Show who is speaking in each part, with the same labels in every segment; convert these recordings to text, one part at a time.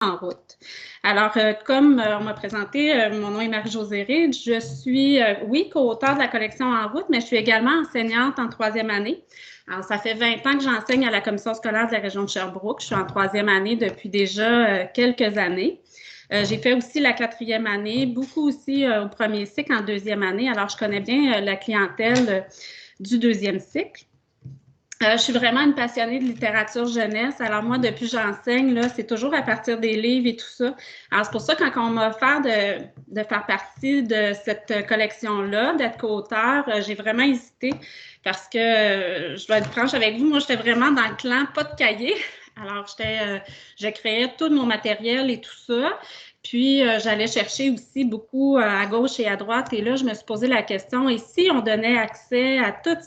Speaker 1: en route. Alors, comme on m'a présenté, mon nom est Marie-Josée Ride. Je suis, oui, co-auteure de la collection En route, mais je suis également enseignante en troisième année. Alors, ça fait 20 ans que j'enseigne à la commission scolaire de la région de Sherbrooke. Je suis en troisième année depuis déjà quelques années. J'ai fait aussi la quatrième année, beaucoup aussi au premier cycle, en deuxième année. Alors, je connais bien la clientèle du deuxième cycle. Je suis vraiment une passionnée de littérature jeunesse. Alors moi, depuis que j'enseigne, là, c'est toujours à partir des livres et tout ça. Alors c'est pour ça, quand on m'a offert de faire partie de cette collection-là, d'être co-auteur, j'ai vraiment hésité parce que, je dois être franche avec vous, moi, j'étais vraiment dans le clan pas de cahier. Alors, je créais tout mon matériel et tout ça. Puis, j'allais chercher aussi beaucoup à gauche et à droite. Et là, je me suis posé la question, et si on donnait accès à tout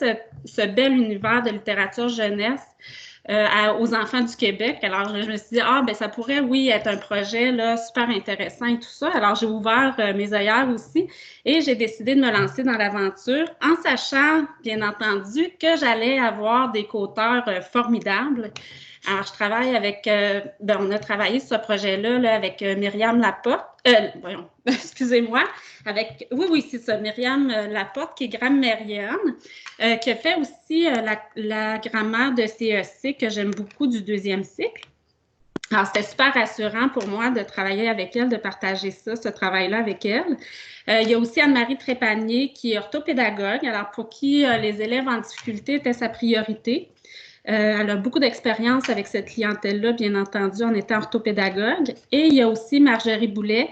Speaker 1: ce bel univers de littérature jeunesse aux enfants du Québec? Alors, je me suis dit, ben ça pourrait, oui, être un projet là, super intéressant et tout ça. Alors, j'ai ouvert mes œillères aussi et j'ai décidé de me lancer dans l'aventure en sachant, bien entendu, que j'allais avoir des co-auteurs formidables. Alors, je travaille avec, on a travaillé sur ce projet-là là, avec Myriam Laporte, voyons, excusez-moi, oui, c'est ça, Myriam Laporte, qui est grammairienne, qui a fait aussi la grammaire de CEC, que j'aime beaucoup, du deuxième cycle. Alors, c'était super rassurant pour moi de travailler avec elle, de partager ça, ce travail-là avec elle. Il y a aussi Anne-Marie Trépanier, qui est orthopédagogue, alors pour qui les élèves en difficulté étaient sa priorité. Elle a beaucoup d'expérience avec cette clientèle-là, bien entendu, en étant orthopédagogue. Et il y a aussi Marjorie Boulet,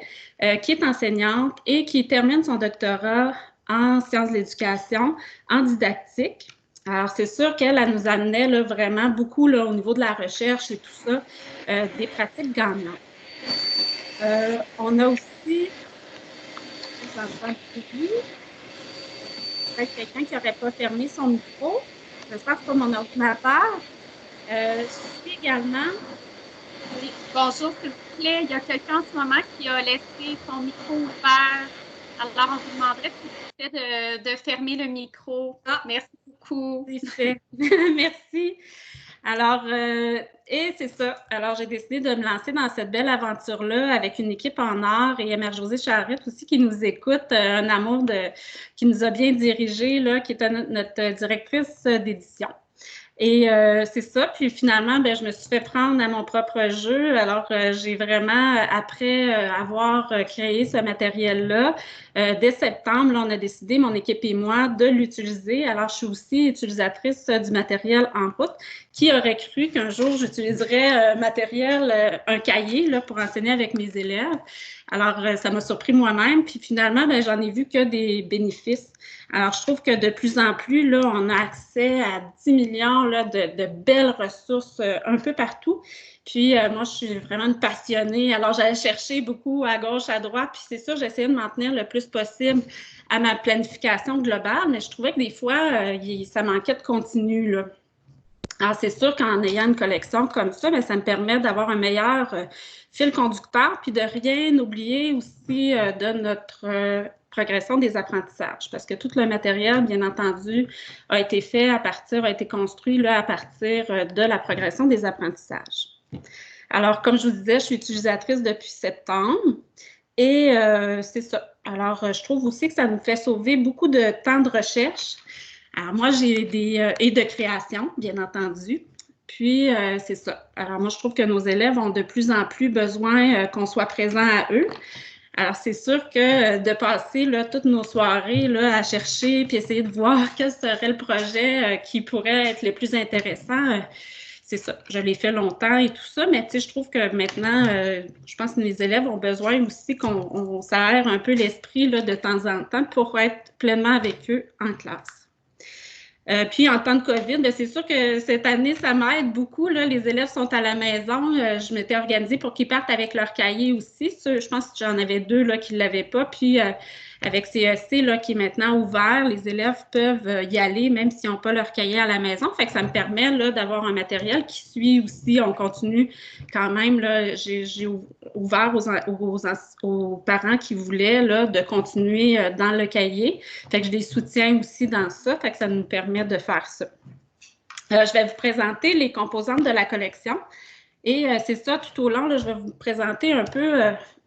Speaker 1: qui est enseignante et qui termine son doctorat en sciences de l'éducation, en didactique. Alors, c'est sûr qu'elle nous amenait là, vraiment beaucoup là, au niveau de la recherche et tout ça, des pratiques gagnantes. On a aussi, j'entends peut-être quelqu'un qui n'aurait pas fermé son micro. J'espère que c'est pas mon ordinateur. Je suis également.
Speaker 2: Oui, bonjour, s'il vous plaît. Il y a quelqu'un en ce moment qui a laissé son micro ouvert. Alors, on vous demanderait s'il vous plaît de fermer le micro. Merci beaucoup.
Speaker 1: C'est fait. Merci. Alors, et c'est ça. Alors, j'ai décidé de me lancer dans cette belle aventure-là avec une équipe en art et Mère-Josée Charrette aussi qui nous écoute, un amour qui nous a bien dirigés, là, qui est notre directrice d'édition. Et c'est ça. Puis finalement, je me suis fait prendre à mon propre jeu. Alors, j'ai vraiment, après avoir créé ce matériel-là, dès septembre, là, on a décidé, mon équipe et moi, de l'utiliser. Alors, je suis aussi utilisatrice du matériel En route. Qui aurait cru qu'un jour, j'utiliserais un cahier là, pour enseigner avec mes élèves? Alors, ça m'a surpris moi-même. Puis finalement, j'en ai vu que des bénéfices. Alors, je trouve que de plus en plus, là, on a accès à 10 millions là, de belles ressources un peu partout. Puis, moi, je suis vraiment une passionnée. Alors, j'allais chercher beaucoup à gauche, à droite. Puis, c'est sûr, j'essayais de m'en tenir le plus possible à ma planification globale. Mais je trouvais que des fois, ça manquait de contenu, là. Alors, c'est sûr qu'en ayant une collection comme ça, ça me permet d'avoir un meilleur fil conducteur, puis de rien oublier aussi de notre progression des apprentissages, parce que tout le matériel, bien entendu, a été construit là, à partir de la progression des apprentissages. Alors, comme je vous disais, je suis utilisatrice depuis septembre et c'est ça. Alors, je trouve aussi que ça nous fait sauver beaucoup de temps de recherche. Alors, moi, j'ai et de création, bien entendu. Puis, c'est ça. Alors, moi, je trouve que nos élèves ont de plus en plus besoin qu'on soit présent à eux. Alors, c'est sûr que de passer là, toutes nos soirées là, à chercher puis essayer de voir quel serait le projet qui pourrait être le plus intéressant, c'est ça. Je l'ai fait longtemps et tout ça, mais tu sais, je trouve que maintenant, je pense que mes élèves ont besoin aussi qu'on s'aère un peu l'esprit là, de temps en temps pour être pleinement avec eux en classe. Puis, en temps de COVID, c'est sûr que cette année, ça m'aide beaucoup. Là. Les élèves sont à la maison. Je m'étais organisée pour qu'ils partent avec leur cahier aussi. Je pense que j'en avais 2 là, qui ne l'avaient pas. Puis, avec CEC là, qui est maintenant ouvert, les élèves peuvent y aller même s'ils n'ont pas leur cahier à la maison. Fait que ça me permet là, d'avoir un matériel qui suit aussi. On continue quand même. J'ai ouvert aux parents qui voulaient là, de continuer dans le cahier. Fait que je les soutiens aussi dans ça. Fait que ça nous permet de faire ça. Je vais vous présenter les composantes de la collection Et c'est ça, tout au long, là, je vais vous présenter un peu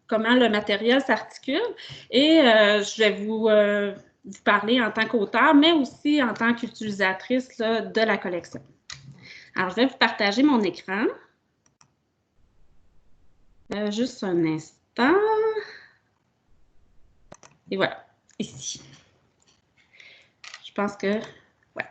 Speaker 1: comment le matériel s'articule et je vais vous parler en tant qu'auteur, mais aussi en tant qu'utilisatrice de la collection. Alors, je vais vous partager mon écran. Juste un instant. Et voilà, ici. Je pense que... Ouais.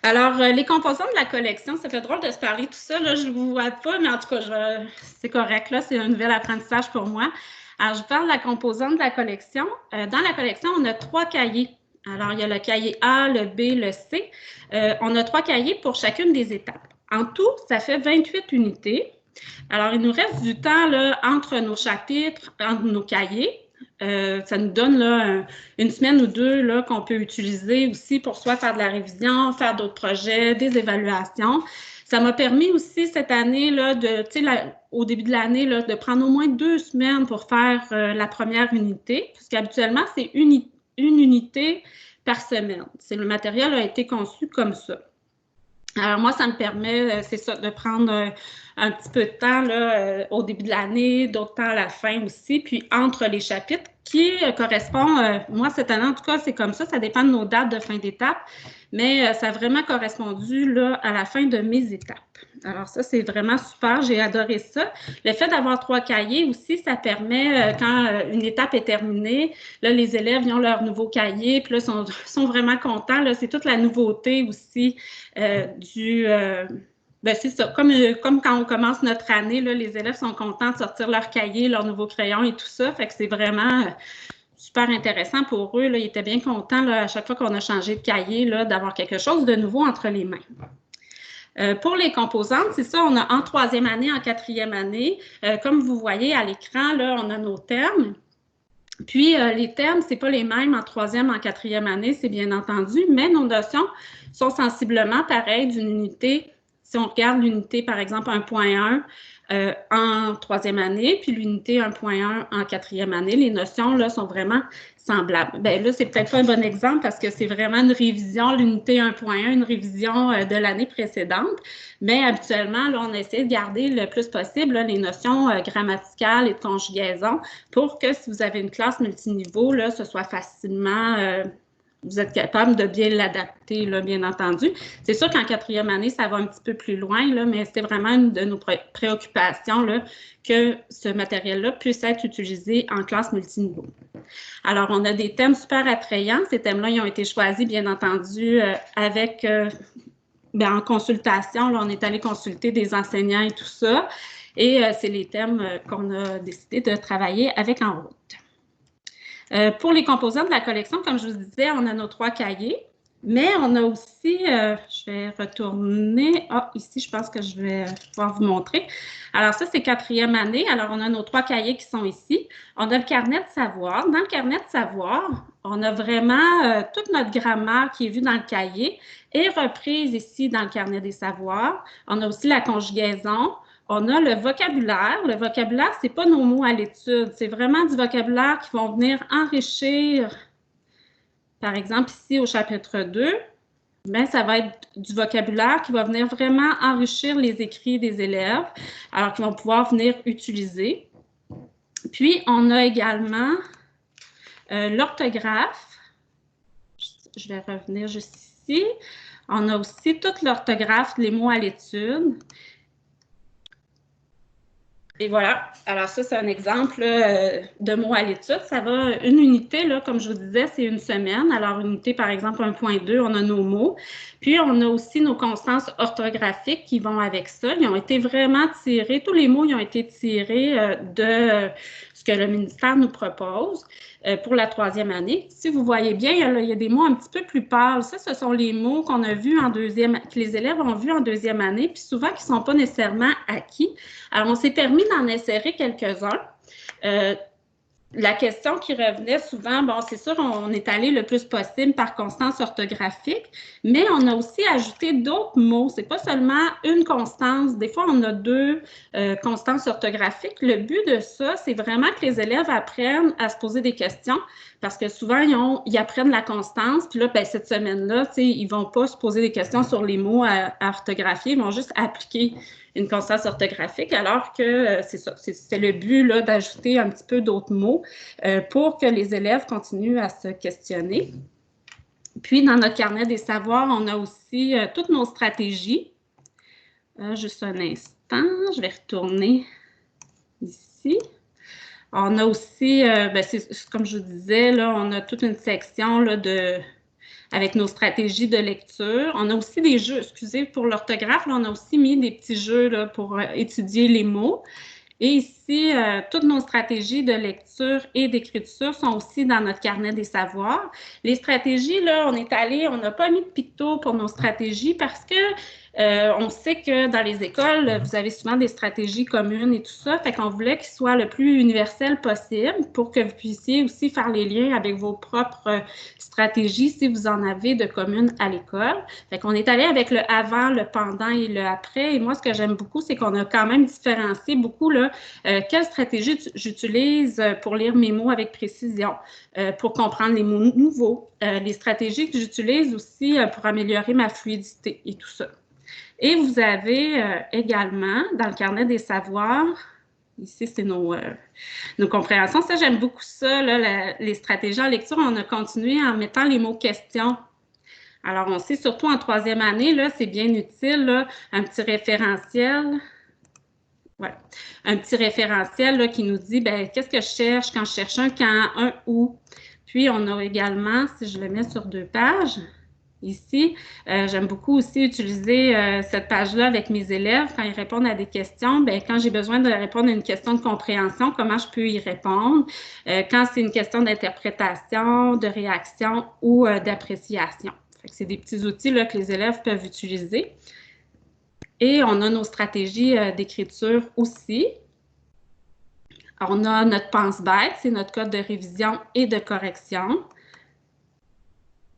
Speaker 1: Alors, les composants de la collection, ça fait drôle de se parler tout ça. Là, je ne vous vois pas, mais en tout cas, c'est correct. Là, c'est un nouvel apprentissage pour moi. Alors, je parle de la composante de la collection. Dans la collection, on a 3 cahiers. Alors, il y a le cahier A, le B, le C. On a 3 cahiers pour chacune des étapes. En tout, ça fait 28 unités. Alors, il nous reste du temps là, entre nos chapitres, entre nos cahiers. Ça nous donne là, une semaine ou 2 qu'on peut utiliser aussi pour soit faire de la révision, faire d'autres projets, des évaluations. Ça m'a permis aussi cette année, là, au début de l'année, de prendre au moins 2 semaines pour faire la première unité, puisqu'habituellement, c'est une unité par semaine. Le matériel a été conçu comme ça. Alors, moi, ça me permet, c'est ça, de prendre un petit peu de temps là, au début de l'année, d'autres temps à la fin aussi, puis entre les chapitres qui correspondent, moi, cette année, en tout cas, c'est comme ça dépend de nos dates de fin d'étape, mais ça a vraiment correspondu là, à la fin de mes étapes. Alors ça, c'est vraiment super, j'ai adoré ça. Le fait d'avoir 3 cahiers aussi, ça permet, quand une étape est terminée, là, les élèves ils ont leur nouveau cahier, puis là, sont vraiment contents. C'est toute la nouveauté aussi c'est ça, comme quand on commence notre année, là, les élèves sont contents de sortir leur cahier, leur nouveau crayon et tout ça, fait que c'est vraiment super intéressant pour eux. Là, ils étaient bien contents là, à chaque fois qu'on a changé de cahier, d'avoir quelque chose de nouveau entre les mains. Pour les composantes, c'est ça, on a en 3e année, en 4e année. Comme vous voyez à l'écran, là, on a nos termes. Puis, les termes, ce n'est pas les mêmes en 3e, en 4e année, c'est bien entendu, mais nos notions sont sensiblement pareilles d'une unité. Si on regarde l'unité, par exemple, 1.1 en 3e année, puis l'unité 1.1 en 4e année, les notions là, sont vraiment semblables. Bien là, c'est peut-être pas un bon exemple parce que c'est vraiment une révision, l'unité 1.1, une révision de l'année précédente, mais habituellement, là, on essaie de garder le plus possible là, les notions grammaticales et de conjugaison pour que si vous avez une classe multiniveau, là, ce soit facilement... vous êtes capable de bien l'adapter, bien entendu. C'est sûr qu'en 4e année, ça va un petit peu plus loin, là, mais c'est vraiment une de nos préoccupations là, que ce matériel-là puisse être utilisé en classe multiniveau. Alors, on a des thèmes super attrayants. Ces thèmes-là, ils ont été choisis, bien entendu, en consultation. Là, on est allé consulter des enseignants et tout ça. Et c'est les thèmes qu'on a décidé de travailler avec En route. Pour les composants de la collection, comme je vous disais, on a nos 3 cahiers, mais on a aussi, je vais retourner, ici, je pense que je vais pouvoir vous montrer. Alors ça, c'est 4e année. Alors, on a nos 3 cahiers qui sont ici. On a le carnet de savoir. Dans le carnet de savoir, on a vraiment toute notre grammaire qui est vue dans le cahier et reprise ici dans le carnet des savoirs. On a aussi la conjugaison. On a le vocabulaire. Le vocabulaire, ce n'est pas nos mots à l'étude. C'est vraiment du vocabulaire qui vont venir enrichir. Par exemple, ici, au chapitre 2, bien, ça va être du vocabulaire qui va venir vraiment enrichir les écrits des élèves, alors qu'ils vont pouvoir venir utiliser. Puis, on a également l'orthographe. Je vais revenir juste ici. On a aussi toute l'orthographe, les mots à l'étude. Et voilà, alors ça, c'est un exemple de mots à l'étude. Ça va, une unité, là, comme je vous disais, c'est une semaine. Alors, unité, par exemple, 1.2, on a nos mots. Puis, on a aussi nos constances orthographiques qui vont avec ça. Ils ont été vraiment tirés, tous les mots, ils ont été tirés de ce que le ministère nous propose pour la 3e année. Si vous voyez bien, il y a des mots un petit peu plus pâles. Ça, ce sont les mots qu'on a vus en 2e, que les élèves ont vus en 2e année, puis souvent qui ne sont pas nécessairement acquis. Alors, on s'est permis d'en insérer quelques-uns. la question qui revenait souvent, bon, c'est sûr, on est allé le plus possible par constance orthographique, mais on a aussi ajouté d'autres mots. C'est pas seulement une constance. Des fois, on a deux constances orthographiques. Le but de ça, c'est vraiment que les élèves apprennent à se poser des questions parce que souvent, ils apprennent la constance. Puis là, ben, cette semaine-là, ils ne vont pas se poser des questions sur les mots à orthographier. Ils vont juste appliquer une constance orthographique, alors que c'est ça, c'est le but là, d'ajouter un petit peu d'autres mots pour que les élèves continuent à se questionner. Puis, dans notre carnet des savoirs, on a aussi toutes nos stratégies. Juste un instant, je vais retourner ici. On a aussi, ben, comme je vous disais, là, on a toute une section là, avec nos stratégies de lecture. On a aussi des jeux, excusez pour l'orthographe, on a aussi mis des petits jeux là, pour étudier les mots. Et ici, toutes nos stratégies de lecture et d'écriture sont aussi dans notre carnet des savoirs. Les stratégies, là, on n'a pas mis de picto pour nos stratégies parce que on sait que dans les écoles, vous avez souvent des stratégies communes et tout ça. Fait qu'on voulait qu'ils soient le plus universel possible pour que vous puissiez aussi faire les liens avec vos propres stratégies si vous en avez de communes à l'école. Fait qu'on est allé avec le avant, le pendant et le après. Et moi, ce que j'aime beaucoup, c'est qu'on a quand même différencié beaucoup là, quelle stratégie j'utilise pour lire mes mots avec précision, pour comprendre les mots nouveaux, les stratégies que j'utilise aussi pour améliorer ma fluidité et tout ça. Et vous avez également, dans le carnet des savoirs, ici, c'est nos compréhensions. Ça, j'aime beaucoup ça, là, les stratégies en lecture. On a continué en mettant les mots questions. Alors, on sait surtout en troisième année, là, c'est bien utile, là, un petit référentiel. Ouais. Un petit référentiel là, qui nous dit ben, qu'est-ce que je cherche quand je cherche un quand, un où. Puis, on a également, si je le mets sur 2 pages, ici, j'aime beaucoup aussi utiliser cette page-là avec mes élèves quand ils répondent à des questions. Bien, quand j'ai besoin de répondre à une question de compréhension, comment je peux y répondre? Quand c'est une question d'interprétation, de réaction ou d'appréciation. C'est des petits outils là, que les élèves peuvent utiliser. Et on a nos stratégies d'écriture aussi. On a notre pense-bête, c'est notre code de révision et de correction.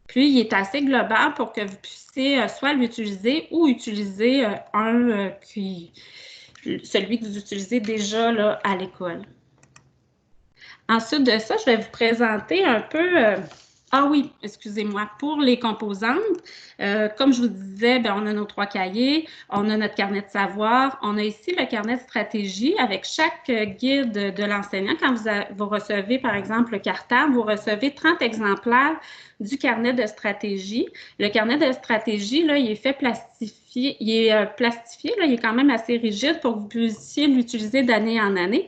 Speaker 1: Puis, il est assez global pour que vous puissiez soit l'utiliser ou utiliser celui que vous utilisez déjà là, à l'école. Ensuite de ça, je vais vous présenter un peu... Ah oui, excusez-moi, pour les composantes, comme je vous disais, bien, on a nos 3 cahiers, on a notre carnet de savoir, on a ici le carnet de stratégie avec chaque guide de l'enseignant. Quand vous recevez, par exemple, le cartable, vous recevez 30 exemplaires du carnet de stratégie. Le carnet de stratégie, là, il est fait plastifié, plastifié, là, il est quand même assez rigide pour que vous puissiez l'utiliser d'année en année.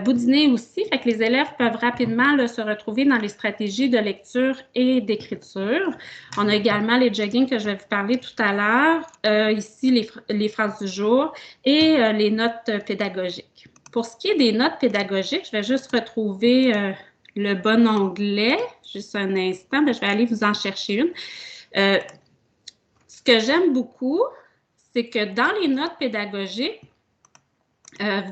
Speaker 1: Boudiner aussi, fait que les élèves peuvent rapidement là, se retrouver dans les stratégies de lecture et d'écriture. On a également les joggings que je vais vous parler tout à l'heure, ici les phrases du jour et les notes pédagogiques. Pour ce qui est des notes pédagogiques, je vais juste retrouver le bon onglet. Juste un instant, bien, je vais aller vous en chercher une. Ce que j'aime beaucoup, c'est que dans les notes pédagogiques,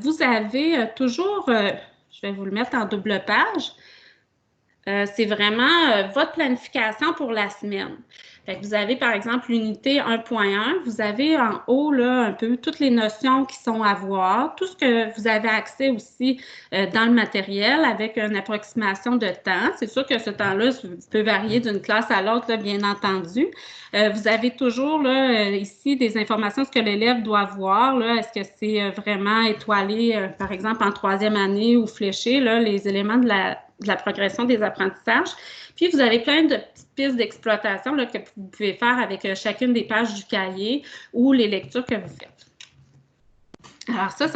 Speaker 1: vous avez toujours, je vais vous le mettre en double page, c'est vraiment votre planification pour la semaine. Fait que vous avez, par exemple, l'unité 1.1. Vous avez en haut, là, un peu toutes les notions qui sont à voir, tout ce que vous avez accès aussi dans le matériel avec une approximation de temps. C'est sûr que ce temps-là peut varier d'une classe à l'autre, bien entendu. Vous avez toujours, là, ici, des informations, ce que l'élève doit voir. Là, est-ce que c'est vraiment étoilé, par exemple, en troisième année ou fléché, là, les éléments de la progression des apprentissages. Puis, vous avez plein de petites pistes d'exploitation que vous pouvez faire avec chacune des pages du cahier ou les lectures que vous faites. Alors ça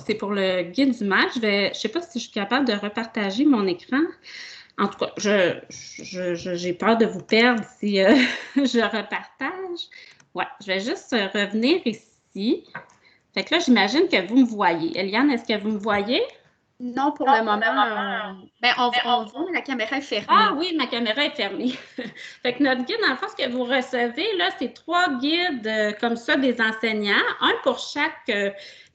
Speaker 1: c'est pour le guide du maths. Je ne sais pas si je suis capable de repartager mon écran. En tout cas, j'ai peur de vous perdre si je repartage. Ouais, je vais juste revenir ici. Fait que là, j'imagine que vous me voyez. Eliane, est-ce que vous me voyez?
Speaker 2: Non, pour le moment. Ben, on voit, la caméra est fermée.
Speaker 1: Ah oui, ma caméra est fermée. Fait que notre guide, en fait, ce que vous recevez, là, c'est 3 guides comme ça des enseignants, un pour chaque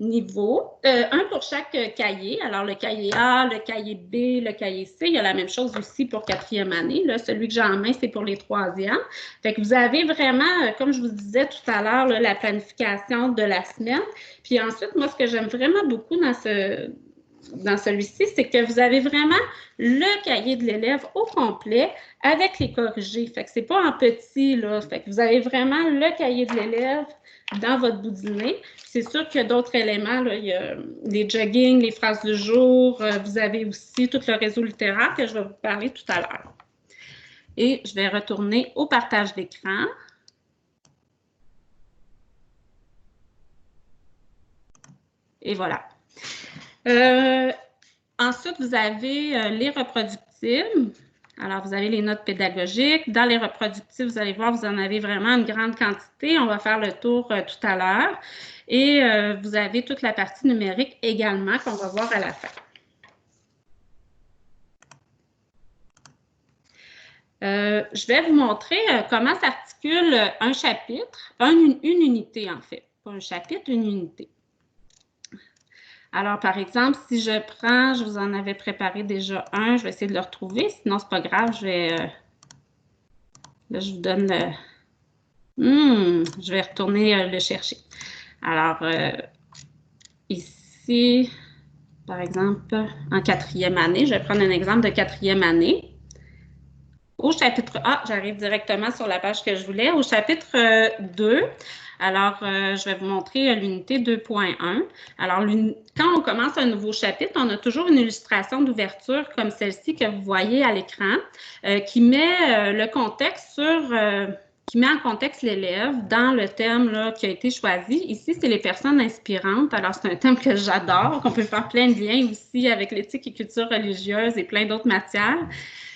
Speaker 1: niveau, un pour chaque cahier. Alors, le cahier A, le cahier B, le cahier C. Il y a la même chose aussi pour 4e année. Là. Celui que j'ai en main, c'est pour les 3e. Fait que vous avez vraiment, comme je vous disais tout à l'heure, la planification de la semaine. Puis ensuite, moi, ce que j'aime vraiment beaucoup dans celui-ci, c'est que vous avez vraiment le cahier de l'élève au complet avec les corrigés. Fait que c'est pas en petit, là. Fait que vous avez vraiment le cahier de l'élève dans votre boudinet. C'est sûr qu'il y a d'autres éléments, là. Il y a les joggings, les phrases du jour. Vous avez aussi tout le réseau littéraire que je vais vous parler tout à l'heure. Et je vais retourner au partage d'écran. Et voilà. Ensuite, vous avez les reproductibles. Alors, vous avez les notes pédagogiques. Dans les reproductibles, vous allez voir, vous en avez vraiment une grande quantité. On va faire le tour tout à l'heure. Et vous avez toute la partie numérique également qu'on va voir à la fin. Je vais vous montrer comment s'articule un chapitre, une unité en fait. Pas un chapitre, une unité. Alors, par exemple, si je prends, je vous en avais préparé déjà un, je vais essayer de le retrouver, sinon c'est pas grave, je vais, là, je vous donne je vais retourner le chercher. Alors, ici, par exemple, en 4e année, je vais prendre un exemple de 4e année. Au chapitre A, j'arrive directement sur la page que je voulais. Au chapitre 2, alors, je vais vous montrer l'unité 2.1. Alors, quand on commence un nouveau chapitre, on a toujours une illustration d'ouverture comme celle-ci que vous voyez à l'écran qui met le contexte qui met en contexte l'élève dans le thème là, qui a été choisi. Ici, c'est les personnes inspirantes. Alors, c'est un thème que j'adore, qu'on peut faire plein de liens aussi avec l'éthique et culture religieuse et plein d'autres matières.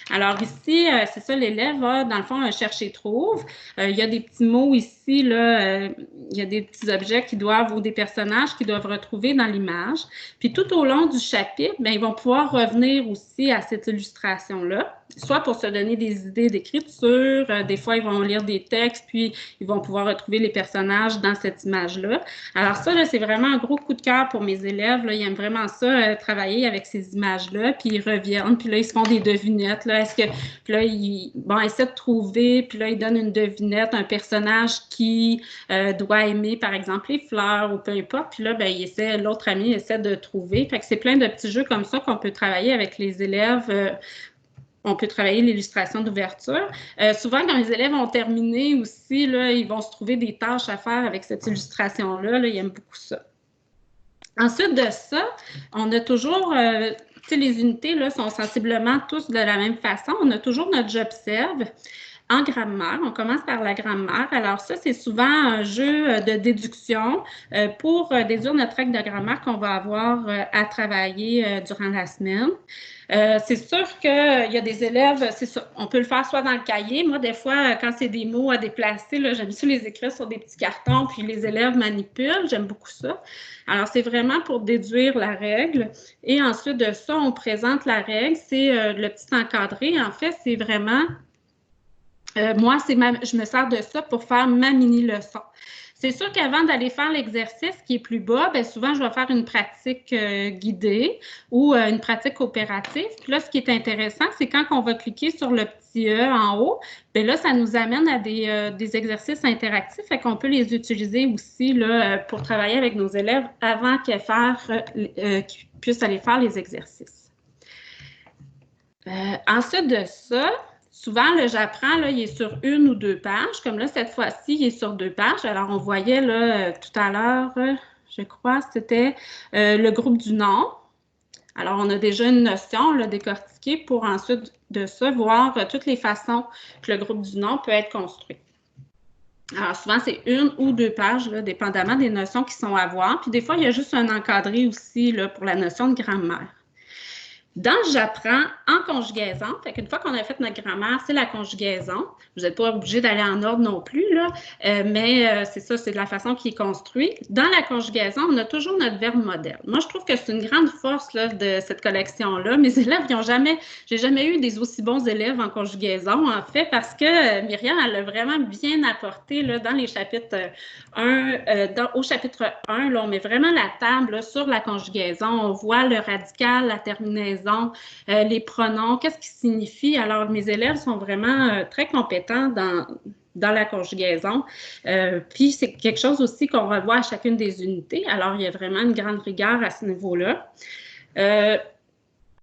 Speaker 1: Alors ici, c'est ça, l'élève va, dans le fond, un chercher-trouve. Il y a des petits mots ici, là, il y a des petits objets ou des personnages qui doivent retrouver dans l'image. Puis tout au long du chapitre, bien, ils vont pouvoir revenir aussi à cette illustration-là, soit pour se donner des idées d'écriture, des fois, ils vont lire des textes, puis ils vont pouvoir retrouver les personnages dans cette image-là. Alors ça, là, c'est vraiment un gros coup de cœur pour mes élèves. Là. Ils aiment vraiment ça, travailler avec ces images-là, puis ils reviennent, puis là, ils se font des devinettes. Là. Puis là, ils essaient de trouver, puis là, ils donnent une devinette, un personnage qui doit aimer, par exemple, les fleurs ou peu importe. Puis là, bien, l'autre ami essaie de trouver. Fait que c'est plein de petits jeux comme ça qu'on peut travailler avec les élèves. On peut travailler l'illustration d'ouverture. Souvent, quand les élèves ont terminé aussi, là, ils vont se trouver des tâches à faire avec cette illustration-là. Là, ils aiment beaucoup ça. Ensuite de ça, on a toujours, les unités là, sont sensiblement tous de la même façon. On a toujours notre « j'observe » en grammaire. On commence par la grammaire. Alors ça, c'est souvent un jeu de déduction pour déduire notre règle de grammaire qu'on va avoir à travailler durant la semaine. C'est sûr qu'il y a des élèves, c'est ça, on peut le faire soit dans le cahier. Moi, des fois, quand c'est des mots à déplacer, j'aime ça les écrire sur des petits cartons, puis les élèves manipulent. J'aime beaucoup ça. Alors, c'est vraiment pour déduire la règle. Et ensuite de ça, on présente la règle. C'est le petit encadré. En fait, c'est vraiment... moi, je me sers de ça pour faire ma mini-leçon. C'est sûr qu'avant d'aller faire l'exercice qui est plus bas, bien, souvent, je vais faire une pratique guidée ou une pratique coopérative. Puis là, ce qui est intéressant, c'est quand on va cliquer sur le petit E en haut, bien là, ça nous amène à des exercices interactifs et qu'on peut les utiliser aussi là, pour travailler avec nos élèves avant qu'ils puissent aller faire les exercices. Ensuite de ça, souvent, le j'apprends, là, il est sur 1 ou 2 pages. Comme là, cette fois-ci, il est sur 2 pages. Alors, on voyait là, tout à l'heure, je crois, c'était le groupe du nom. Alors, on a déjà une notion, on l'a décortiquée pour ensuite de ça, voir toutes les façons que le groupe du nom peut être construit. Alors, souvent, c'est 1 ou 2 pages, là, dépendamment des notions qui sont à voir. Puis, des fois, il y a juste un encadré aussi là, pour la notion de grammaire. Dans J'apprends en conjugaison, fait qu'une fois qu'on a fait notre grammaire, c'est la conjugaison. Vous n'êtes pas obligé d'aller en ordre non plus, là, mais c'est ça, c'est de la façon qui est construit. Dans la conjugaison, on a toujours notre verbe modèle. Moi, je trouve que c'est une grande force là, de cette collection-là. Mes élèves, j'ai jamais eu des aussi bons élèves en conjugaison, en fait, parce que Myriam, elle a vraiment bien apporté là, dans les chapitres 1, au chapitre 1, là, on met vraiment la table là, sur la conjugaison. On voit le radical, la terminaison, les pronoms, qu'est-ce qui signifie. Alors, mes élèves sont vraiment très compétents dans la conjugaison. Puis, c'est quelque chose aussi qu'on revoit à chacune des unités. Alors, il y a vraiment une grande rigueur à ce niveau-là.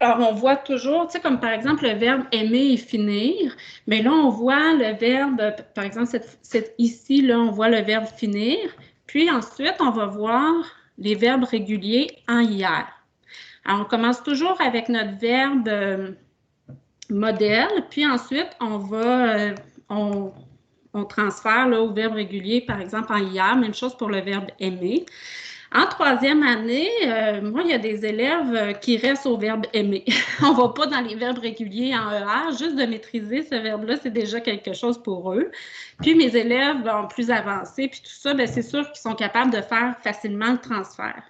Speaker 1: Alors, on voit toujours, tu sais, comme par exemple le verbe aimer et finir, mais là, on voit le verbe, par exemple, ici, là, on voit le verbe finir. Puis ensuite, on va voir les verbes réguliers en hier. Alors, on commence toujours avec notre verbe modèle, puis ensuite, on transfère là, au verbe régulier, par exemple, en hier. Même chose pour le verbe aimer. En troisième année, moi, il y a des élèves qui restent au verbe aimer. On ne va pas dans les verbes réguliers en ER. Juste de maîtriser ce verbe-là, c'est déjà quelque chose pour eux. Puis mes élèves plus avancés, puis tout ça, c'est sûr qu'ils sont capables de faire facilement le transfert.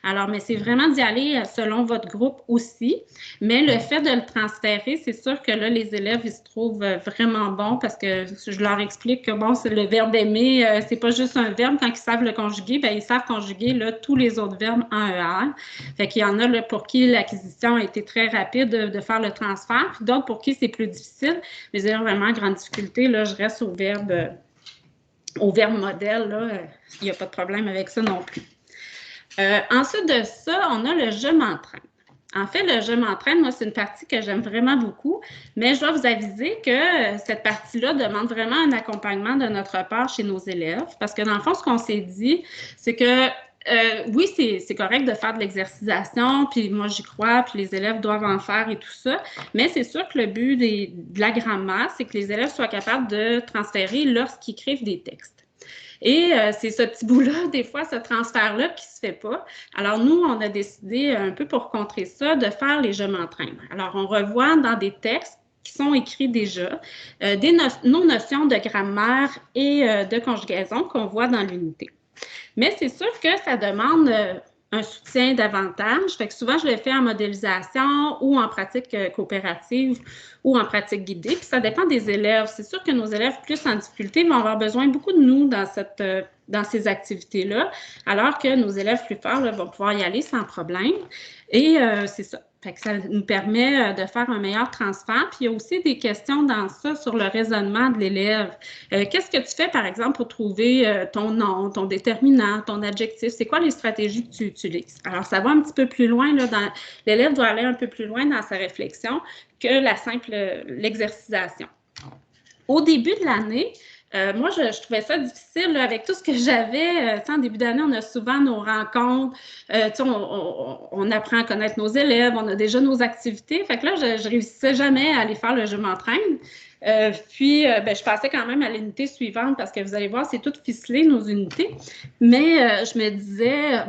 Speaker 1: Alors, mais c'est vraiment d'y aller selon votre groupe aussi. Mais le fait de le transférer, c'est sûr que là, les élèves, ils se trouvent vraiment bons parce que je leur explique que, bon, c'est le verbe aimer, c'est pas juste un verbe. Quand ils savent le conjuguer, ils savent conjuguer là, tous les autres verbes en ER. Fait qu'il y en a là, pour qui l'acquisition a été très rapide de faire le transfert, puis d'autres pour qui c'est plus difficile. Mais j'ai vraiment grande difficulté. Là, je reste au verbe modèle. Là, il n'y a pas de problème avec ça non plus. Ensuite de ça, on a le « je m'entraîne ». En fait, le « je m'entraîne », moi, c'est une partie que j'aime vraiment beaucoup, mais je dois vous aviser que cette partie-là demande vraiment un accompagnement de notre part chez nos élèves, parce que dans le fond, ce qu'on s'est dit, c'est que oui, c'est correct de faire de l'exercitation, puis moi, j'y crois, puis les élèves doivent en faire et tout ça, mais c'est sûr que le but de la grammaire, c'est que les élèves soient capables de transférer lorsqu'ils écrivent des textes. Et c'est ce petit bout-là, des fois, ce transfert-là qui ne se fait pas. Alors, nous, on a décidé, un peu pour contrer ça, de faire les « je m'entraîne ». Alors, on revoit dans des textes qui sont écrits déjà nos notions de grammaire et de conjugaison qu'on voit dans l'unité. Mais c'est sûr que ça demande un soutien davantage. Fait que souvent, je le fais en modélisation ou en pratique coopérative ou en pratique guidée. Puis ça dépend des élèves. C'est sûr que nos élèves plus en difficulté vont avoir besoin beaucoup de nous dans ces activités-là, alors que nos élèves plus forts là, vont pouvoir y aller sans problème. Et c'est ça. Fait que ça nous permet de faire un meilleur transfert. Puis il y a aussi des questions dans ça sur le raisonnement de l'élève. Qu'est-ce que tu fais, par exemple, pour trouver ton nom, ton déterminant, ton adjectif? C'est quoi les stratégies que tu utilises? Alors, ça va un petit peu plus loin. L'élève doit aller un peu plus loin dans sa réflexion que l'exercitation. Au début de l'année, moi, je trouvais ça difficile là, avec tout ce que j'avais. En début d'année, on a souvent nos rencontres. On apprend à connaître nos élèves. On a déjà nos activités. Fait que là, je réussissais jamais à aller faire le « je m'entraîne ». Puis, je passais quand même à l'unité suivante parce que vous allez voir, c'est tout ficelé, nos unités. Mais je me disais,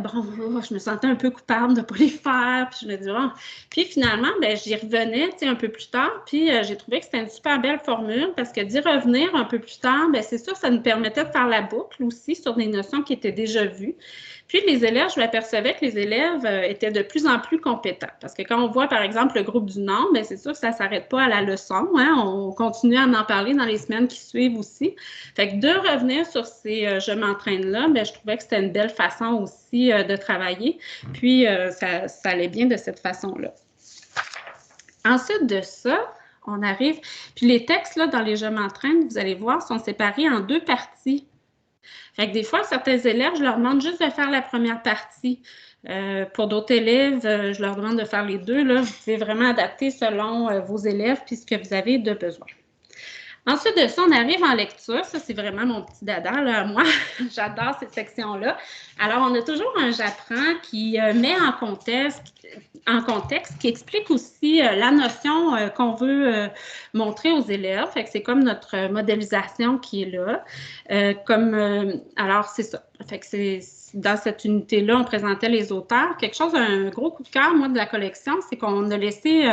Speaker 1: je me sentais un peu coupable de ne pas les faire. Puis je me disais, bon. Puis finalement, j'y revenais un peu plus tard. Puis j'ai trouvé que c'était une super belle formule parce que d'y revenir un peu plus tard, c'est sûr, ça nous permettait de faire la boucle aussi sur des notions qui étaient déjà vues. Puis les élèves, je m'apercevais que les élèves étaient de plus en plus compétents. Parce que quand on voit, par exemple, le groupe du Nord, c'est sûr que ça ne s'arrête pas à la leçon. Hein? On continue à en parler dans les semaines qui suivent aussi. Fait que de revenir sur ces « je m'entraîne » là, je trouvais que c'était une belle façon aussi de travailler. Puis ça allait bien de cette façon-là. Ensuite de ça, on arrive... Puis les textes là, dans les « je m'entraîne », vous allez voir, sont séparés en 2 parties. Fait que des fois, certains élèves, je leur demande juste de faire la première partie. Pour d'autres élèves, je leur demande de faire les 2. Là, vous pouvez vraiment adapter selon vos élèves puis ce que vous avez de besoin. Ensuite de ça, on arrive en lecture. Ça, c'est vraiment mon petit dada, là, moi. J'adore cette section-là. Alors, on a toujours un « j'apprends » qui met en contexte, qui explique aussi la notion qu'on veut montrer aux élèves. Fait que c'est comme notre modélisation qui est là. Alors, c'est ça. Fait que dans cette unité-là, on présentait les auteurs. Quelque chose, un gros coup de cœur, moi, de la collection, c'est qu'on a laissé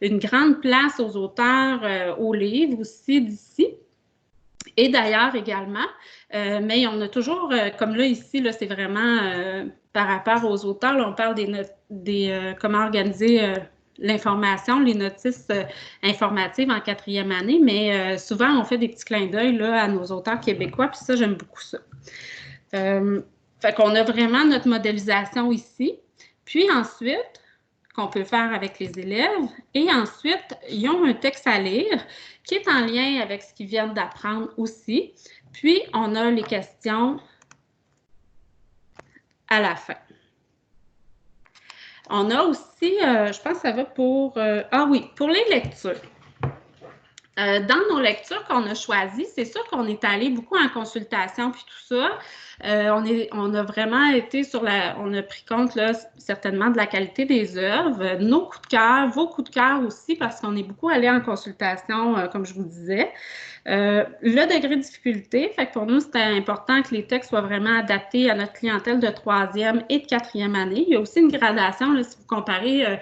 Speaker 1: une grande place aux auteurs, aux livres aussi d'ici. Et d'ailleurs également, mais on a toujours, comme là ici, là, c'est vraiment par rapport aux auteurs, là, on parle comment organiser l'information, les notices informatives en 4e année, mais souvent on fait des petits clins d'œil là, à nos auteurs québécois, puis ça, j'aime beaucoup ça. Fait qu'on a vraiment notre modélisation ici. Puis ensuite, qu'on peut faire avec les élèves. Et ensuite, ils ont un texte à lire qui est en lien avec ce qu'ils viennent d'apprendre aussi. Puis, on a les questions à la fin. On a aussi, je pense que ça va pour... pour les lectures. Dans nos lectures qu'on a choisies, c'est sûr qu'on est allé beaucoup en consultation puis tout ça. On a vraiment été on a pris compte là, certainement de la qualité des œuvres, nos coups de cœur, vos coups de cœur aussi, parce qu'on est beaucoup allé en consultation, comme je vous disais. Le degré de difficulté, fait que pour nous, c'était important que les textes soient vraiment adaptés à notre clientèle de 3e et de 4e année. Il y a aussi une gradation, là, si vous comparez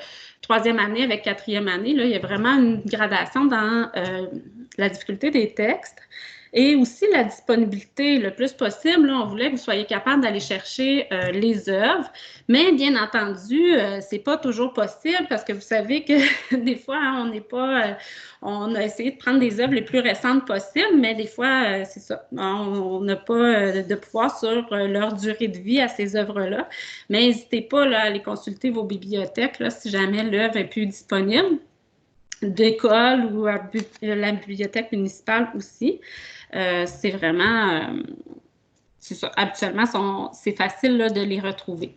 Speaker 1: 3e année avec 4e année, là, il y a vraiment une gradation dans la difficulté des textes. Et aussi la disponibilité le plus possible. Là, on voulait que vous soyez capable d'aller chercher les œuvres, mais bien entendu, c'est pas toujours possible parce que vous savez que des fois, hein, on n'est pas... on a essayé de prendre des œuvres les plus récentes possibles, mais des fois, c'est ça. On n'a pas de pouvoir sur leur durée de vie à ces œuvres-là. Mais n'hésitez pas là, à aller consulter vos bibliothèques là, si jamais l'œuvre est plus disponible, d'école ou à la bibliothèque municipale aussi. C'est vraiment, c'est ça, habituellement, c'est facile là, de les retrouver.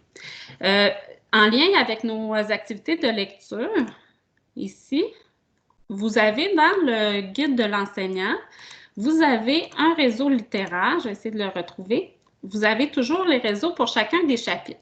Speaker 1: En lien avec nos activités de lecture, ici, vous avez dans le guide de l'enseignant, vous avez un réseau littéraire, je vais essayer de le retrouver. Vous avez toujours les réseaux pour chacun des chapitres.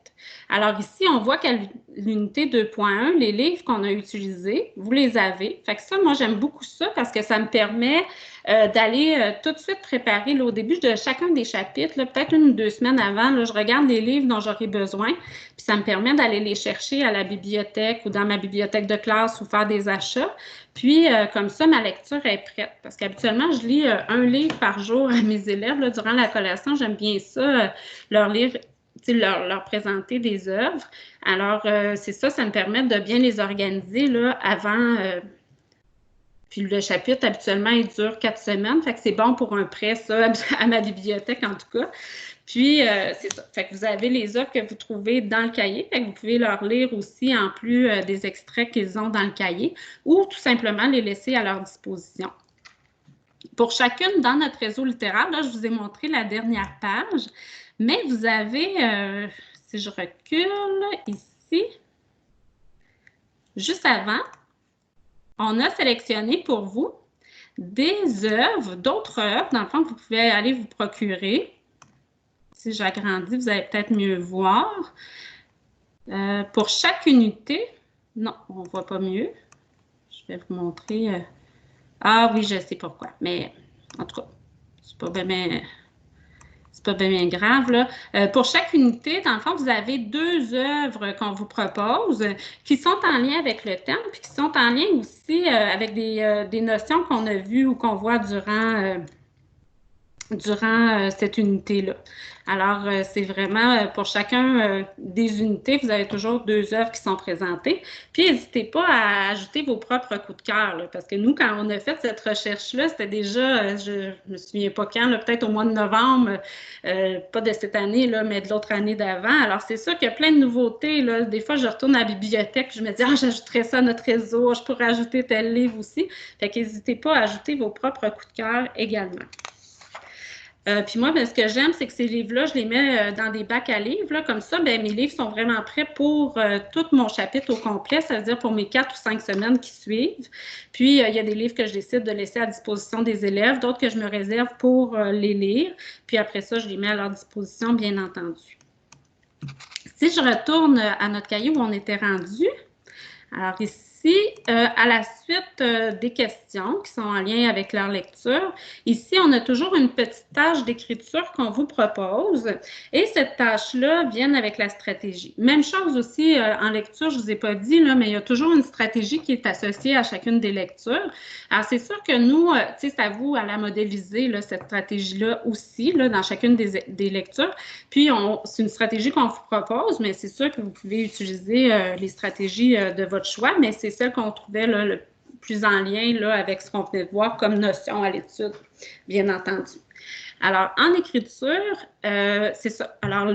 Speaker 1: Alors ici, on voit qu'à l'unité 2.1, les livres qu'on a utilisés, vous les avez. Fait que ça, moi, j'aime beaucoup ça parce que ça me permet d'aller tout de suite préparer là, au début de chacun des chapitres, peut-être 1 ou 2 semaines avant, là, je regarde les livres dont j'aurai besoin, puis ça me permet d'aller les chercher à la bibliothèque ou dans ma bibliothèque de classe ou faire des achats. Puis, comme ça, ma lecture est prête. Parce qu'habituellement, je lis 1 livre par jour à mes élèves. Là, durant la collation, j'aime bien ça, leur lire, leur présenter des œuvres. Alors, c'est ça, ça me permet de bien les organiser là, avant... puis le chapitre, habituellement, il dure 4 semaines. Fait que c'est bon pour un prêt, ça, à ma bibliothèque, en tout cas. Puis, c'est ça. Fait que vous avez les œuvres que vous trouvez dans le cahier. Fait que vous pouvez leur lire aussi, en plus des extraits qu'ils ont dans le cahier, ou tout simplement les laisser à leur disposition. Pour chacune, dans notre réseau littéraire, là, je vous ai montré la dernière page, mais vous avez, si je recule ici, juste avant, on a sélectionné pour vous des œuvres, d'autres œuvres, dans le fond, que vous pouvez aller vous procurer. Si j'agrandis, vous allez peut-être mieux voir. Pour chaque unité, non, on ne voit pas mieux. Je vais vous montrer. Ah oui, je sais pourquoi, mais en tout cas, c'est pas bien grave, là. Pour chaque unité, dans le fond, vous avez 2 œuvres qu'on vous propose qui sont en lien avec le thème, puis qui sont en lien aussi avec des notions qu'on a vues ou qu'on voit durant cette unité-là. Alors, c'est vraiment pour chacun des unités, vous avez toujours 2 œuvres qui sont présentées. Puis, n'hésitez pas à ajouter vos propres coups de cœur, là, parce que nous, quand on a fait cette recherche-là, c'était déjà, je ne me souviens pas quand, peut-être au mois de novembre, pas de cette année, là, mais de l'autre année d'avant. Alors, c'est sûr qu'il y a plein de nouveautés. Là. Des fois, je retourne à la bibliothèque, je me dis, j'ajouterais ça à notre réseau, je pourrais ajouter tel livre aussi. Fait qu'hésitez pas à ajouter vos propres coups de cœur également. Puis moi, ce que j'aime, c'est que ces livres-là, je les mets dans des bacs à livres. Là, comme ça, mes livres sont vraiment prêts pour tout mon chapitre au complet, c'est-à-dire pour mes 4 ou 5 semaines qui suivent. Puis, il y a des livres que je décide de laisser à disposition des élèves, d'autres que je me réserve pour les lire. Puis après ça, je les mets à leur disposition, bien entendu. Si je retourne à notre cahier où on était rendu, alors ici, ici, à la suite des questions qui sont en lien avec leur lecture, ici, on a toujours une petite tâche d'écriture qu'on vous propose et cette tâche-là vient avec la stratégie. Même chose aussi en lecture, je ne vous ai pas dit, là, mais il y a toujours une stratégie qui est associée à chacune des lectures. Alors, c'est sûr que nous, c'est à vous à la modéliser, là, cette stratégie-là aussi, là, dans chacune des lectures. Puis, c'est une stratégie qu'on vous propose, mais c'est sûr que vous pouvez utiliser les stratégies de votre choix, mais c'est celle qu'on trouvait là, le plus en lien là, avec ce qu'on venait de voir comme notion à l'étude, bien entendu. Alors, en écriture, c'est ça. Alors,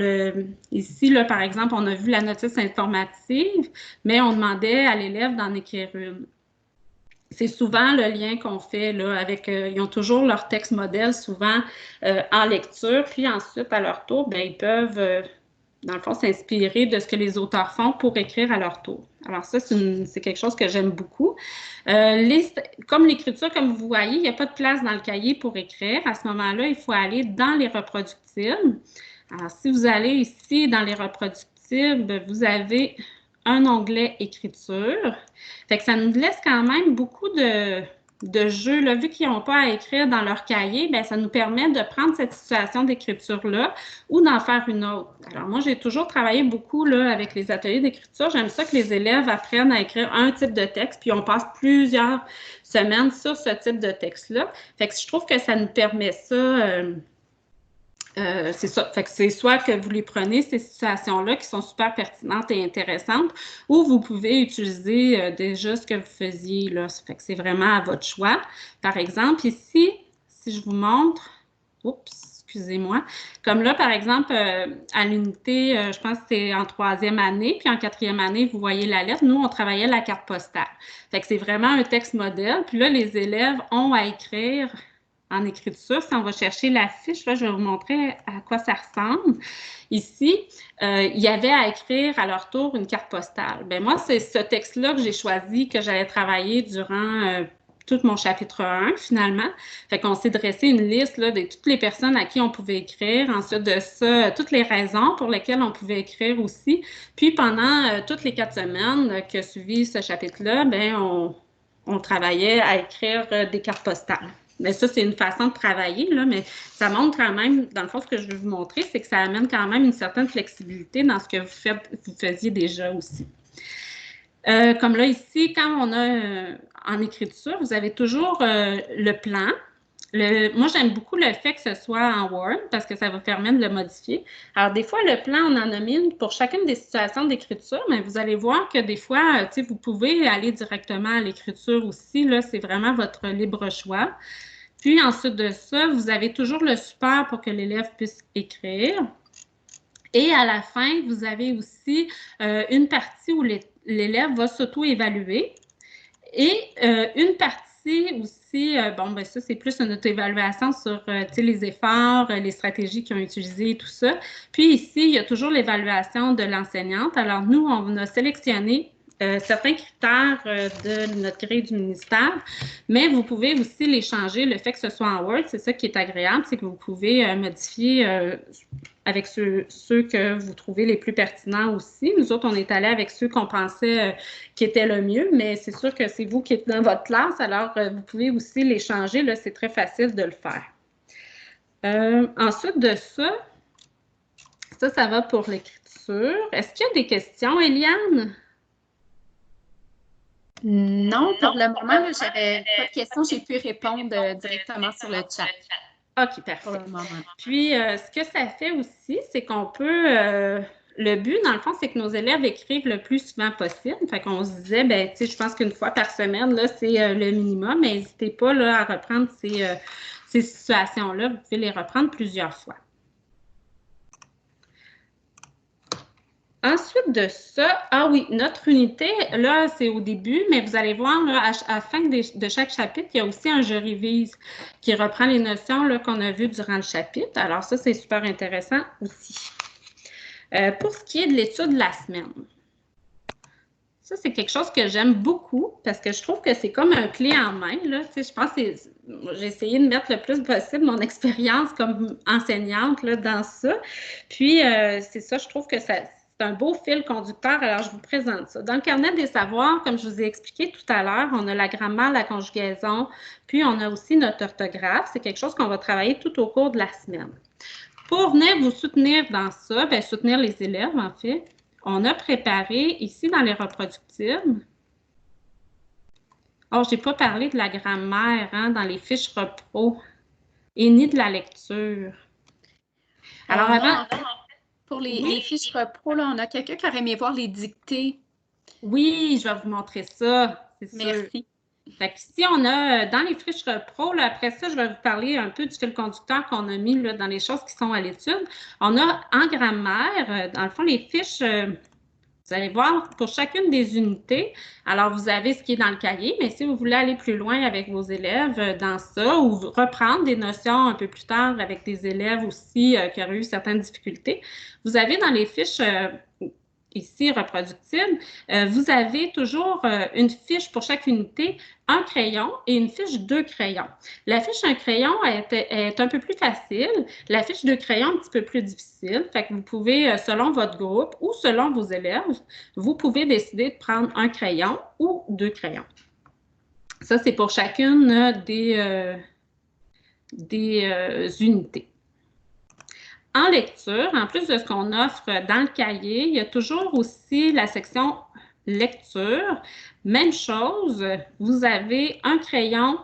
Speaker 1: ici, là, par exemple, on a vu la notice informative, mais on demandait à l'élève d'en écrire une. C'est souvent le lien qu'on fait là, avec, ils ont toujours leur texte modèle souvent en lecture, puis ensuite, à leur tour, bien, ils peuvent, dans le fond, s'inspirer de ce que les auteurs font pour écrire à leur tour. Alors ça, c'est quelque chose que j'aime beaucoup. Comme l'écriture, comme vous voyez, il n'y a pas de place dans le cahier pour écrire. À ce moment-là, il faut aller dans les reproductibles. Alors, si vous allez ici dans les reproductibles, vous avez un onglet écriture. Fait que ça nous laisse quand même beaucoup de jeux, là, vu qu'ils n'ont pas à écrire dans leur cahier, bien, ça nous permet de prendre cette situation d'écriture-là ou d'en faire une autre. Alors, moi, j'ai toujours travaillé beaucoup là, avec les ateliers d'écriture. J'aime ça que les élèves apprennent à écrire un type de texte, puis on passe plusieurs semaines sur ce type de texte-là. Fait que je trouve que ça nous permet ça. C'est ça. Fait que c'est soit que vous les prenez, ces situations-là, qui sont super pertinentes et intéressantes, ou vous pouvez utiliser déjà ce que vous faisiez, là. Fait que c'est vraiment à votre choix. Par exemple, ici, si je vous montre, oups, excusez-moi, comme là, par exemple, à l'unité, je pense que c'est en 3e année, puis en 4e année, vous voyez la lettre. Nous, on travaillait la carte postale. Fait que c'est vraiment un texte modèle. Puis là, les élèves ont à écrire en écriture. Si on va chercher la fiche, là, je vais vous montrer à quoi ça ressemble. Ici, il y avait à écrire à leur tour une carte postale. Bien, moi, c'est ce texte-là que j'ai choisi, que j'allais travailler durant tout mon chapitre 1, finalement. Fait qu'on s'est dressé une liste là, de toutes les personnes à qui on pouvait écrire. Ensuite de ça, toutes les raisons pour lesquelles on pouvait écrire aussi. Puis, pendant toutes les 4 semaines que suivi ce chapitre-là, bien, on travaillait à écrire des cartes postales. Mais ça, c'est une façon de travailler, là, mais ça montre quand même, dans le fond, ce que je veux vous montrer, c'est que ça amène quand même une certaine flexibilité dans ce que vous faisiez déjà aussi. Comme là, ici, quand on a en écriture, vous avez toujours le plan. Moi, j'aime beaucoup le fait que ce soit en Word parce que ça va permettre de le modifier. Alors, des fois, le plan, on en a mis pour chacune des situations d'écriture, mais vous allez voir que des fois, vous pouvez aller directement à l'écriture aussi. Là, c'est vraiment votre libre choix. Puis, ensuite de ça, vous avez toujours le support pour que l'élève puisse écrire. Et à la fin, vous avez aussi une partie où l'élève va s'auto-évaluer et une partie aussi, bon, ben ça, c'est plus une auto-évaluation sur les efforts, les stratégies qu'ils ont utilisées et tout ça. Puis ici, il y a toujours l'évaluation de l'enseignante. Alors, nous, on a sélectionné certains critères de notre grille du ministère, mais vous pouvez aussi les changer. Le fait que ce soit en Word, c'est ça qui est agréable, c'est que vous pouvez modifier avec ceux que vous trouvez les plus pertinents aussi. Nous autres, on est allés avec ceux qu'on pensait qui étaient le mieux, mais c'est sûr que c'est vous qui êtes dans votre classe, alors vous pouvez aussi les changer. Là, c'est très facile de le faire. Ensuite de ça, ça va pour l'écriture. Est-ce qu'il y a des questions, Eliane?
Speaker 2: Non, pour le moment, je n'avais pas de questions. J'ai pu répondre directement sur le chat.
Speaker 1: OK, parfait. Puis, ce que ça fait aussi, c'est qu'on peut... le but, dans le fond, c'est que nos élèves écrivent le plus souvent possible. Fait qu'on se disait, ben, tu sais, je pense qu'une fois par semaine, là, c'est le minimum, mais n'hésitez pas là, à reprendre ces situations-là. Vous pouvez les reprendre plusieurs fois. Ensuite de ça, ah oui, notre unité, là, c'est au début, mais vous allez voir, là, à la fin de chaque chapitre, il y a aussi un « Je révise » qui reprend les notions qu'on a vues durant le chapitre. Alors ça, c'est super intéressant aussi. Pour ce qui est de l'étude de la semaine, ça, c'est quelque chose que j'aime beaucoup parce que je trouve que c'est comme un clé en main. Là. Tu sais, je pense que j'ai essayé de mettre le plus possible mon expérience comme enseignante là, dans ça. Puis, c'est ça, je trouve que C'est un beau fil conducteur, alors je vous présente ça. Dans le carnet des savoirs, comme je vous ai expliqué tout à l'heure, on a la grammaire, la conjugaison, puis on a aussi notre orthographe. C'est quelque chose qu'on va travailler tout au cours de la semaine. Pour venir vous soutenir dans ça, bien, soutenir les élèves en fait, on a préparé ici dans les reproductibles. Oh, je n'ai pas parlé de la grammaire hein, dans les fiches repro et ni de la lecture. Alors, avant.
Speaker 2: Pour les fiches repro, là, on a quelqu'un qui aurait aimé voir les dictées.
Speaker 1: Oui, je vais vous montrer ça.
Speaker 2: Merci.
Speaker 1: Fait que ici, on a dans les fiches repro, là, après ça, je vais vous parler un peu du fil conducteur qu'on a mis là, dans les choses qui sont à l'étude. On a en grammaire, dans le fond, les fiches. Vous allez voir pour chacune des unités. Alors, vous avez ce qui est dans le cahier, mais si vous voulez aller plus loin avec vos élèves dans ça ou reprendre des notions un peu plus tard avec des élèves aussi qui auraient eu certaines difficultés, vous avez dans les fiches ici reproductibles, vous avez toujours une fiche pour chaque unité, un crayon et une fiche 2 crayons. La fiche 1 crayon est un peu plus facile, la fiche 2 crayons un petit peu plus difficile. Fait que vous pouvez, selon votre groupe ou selon vos élèves, vous pouvez décider de prendre un crayon ou 2 crayons. Ça, c'est pour chacune des unités. En lecture, en plus de ce qu'on offre dans le cahier, il y a toujours aussi la section lecture. Même chose, vous avez un crayon,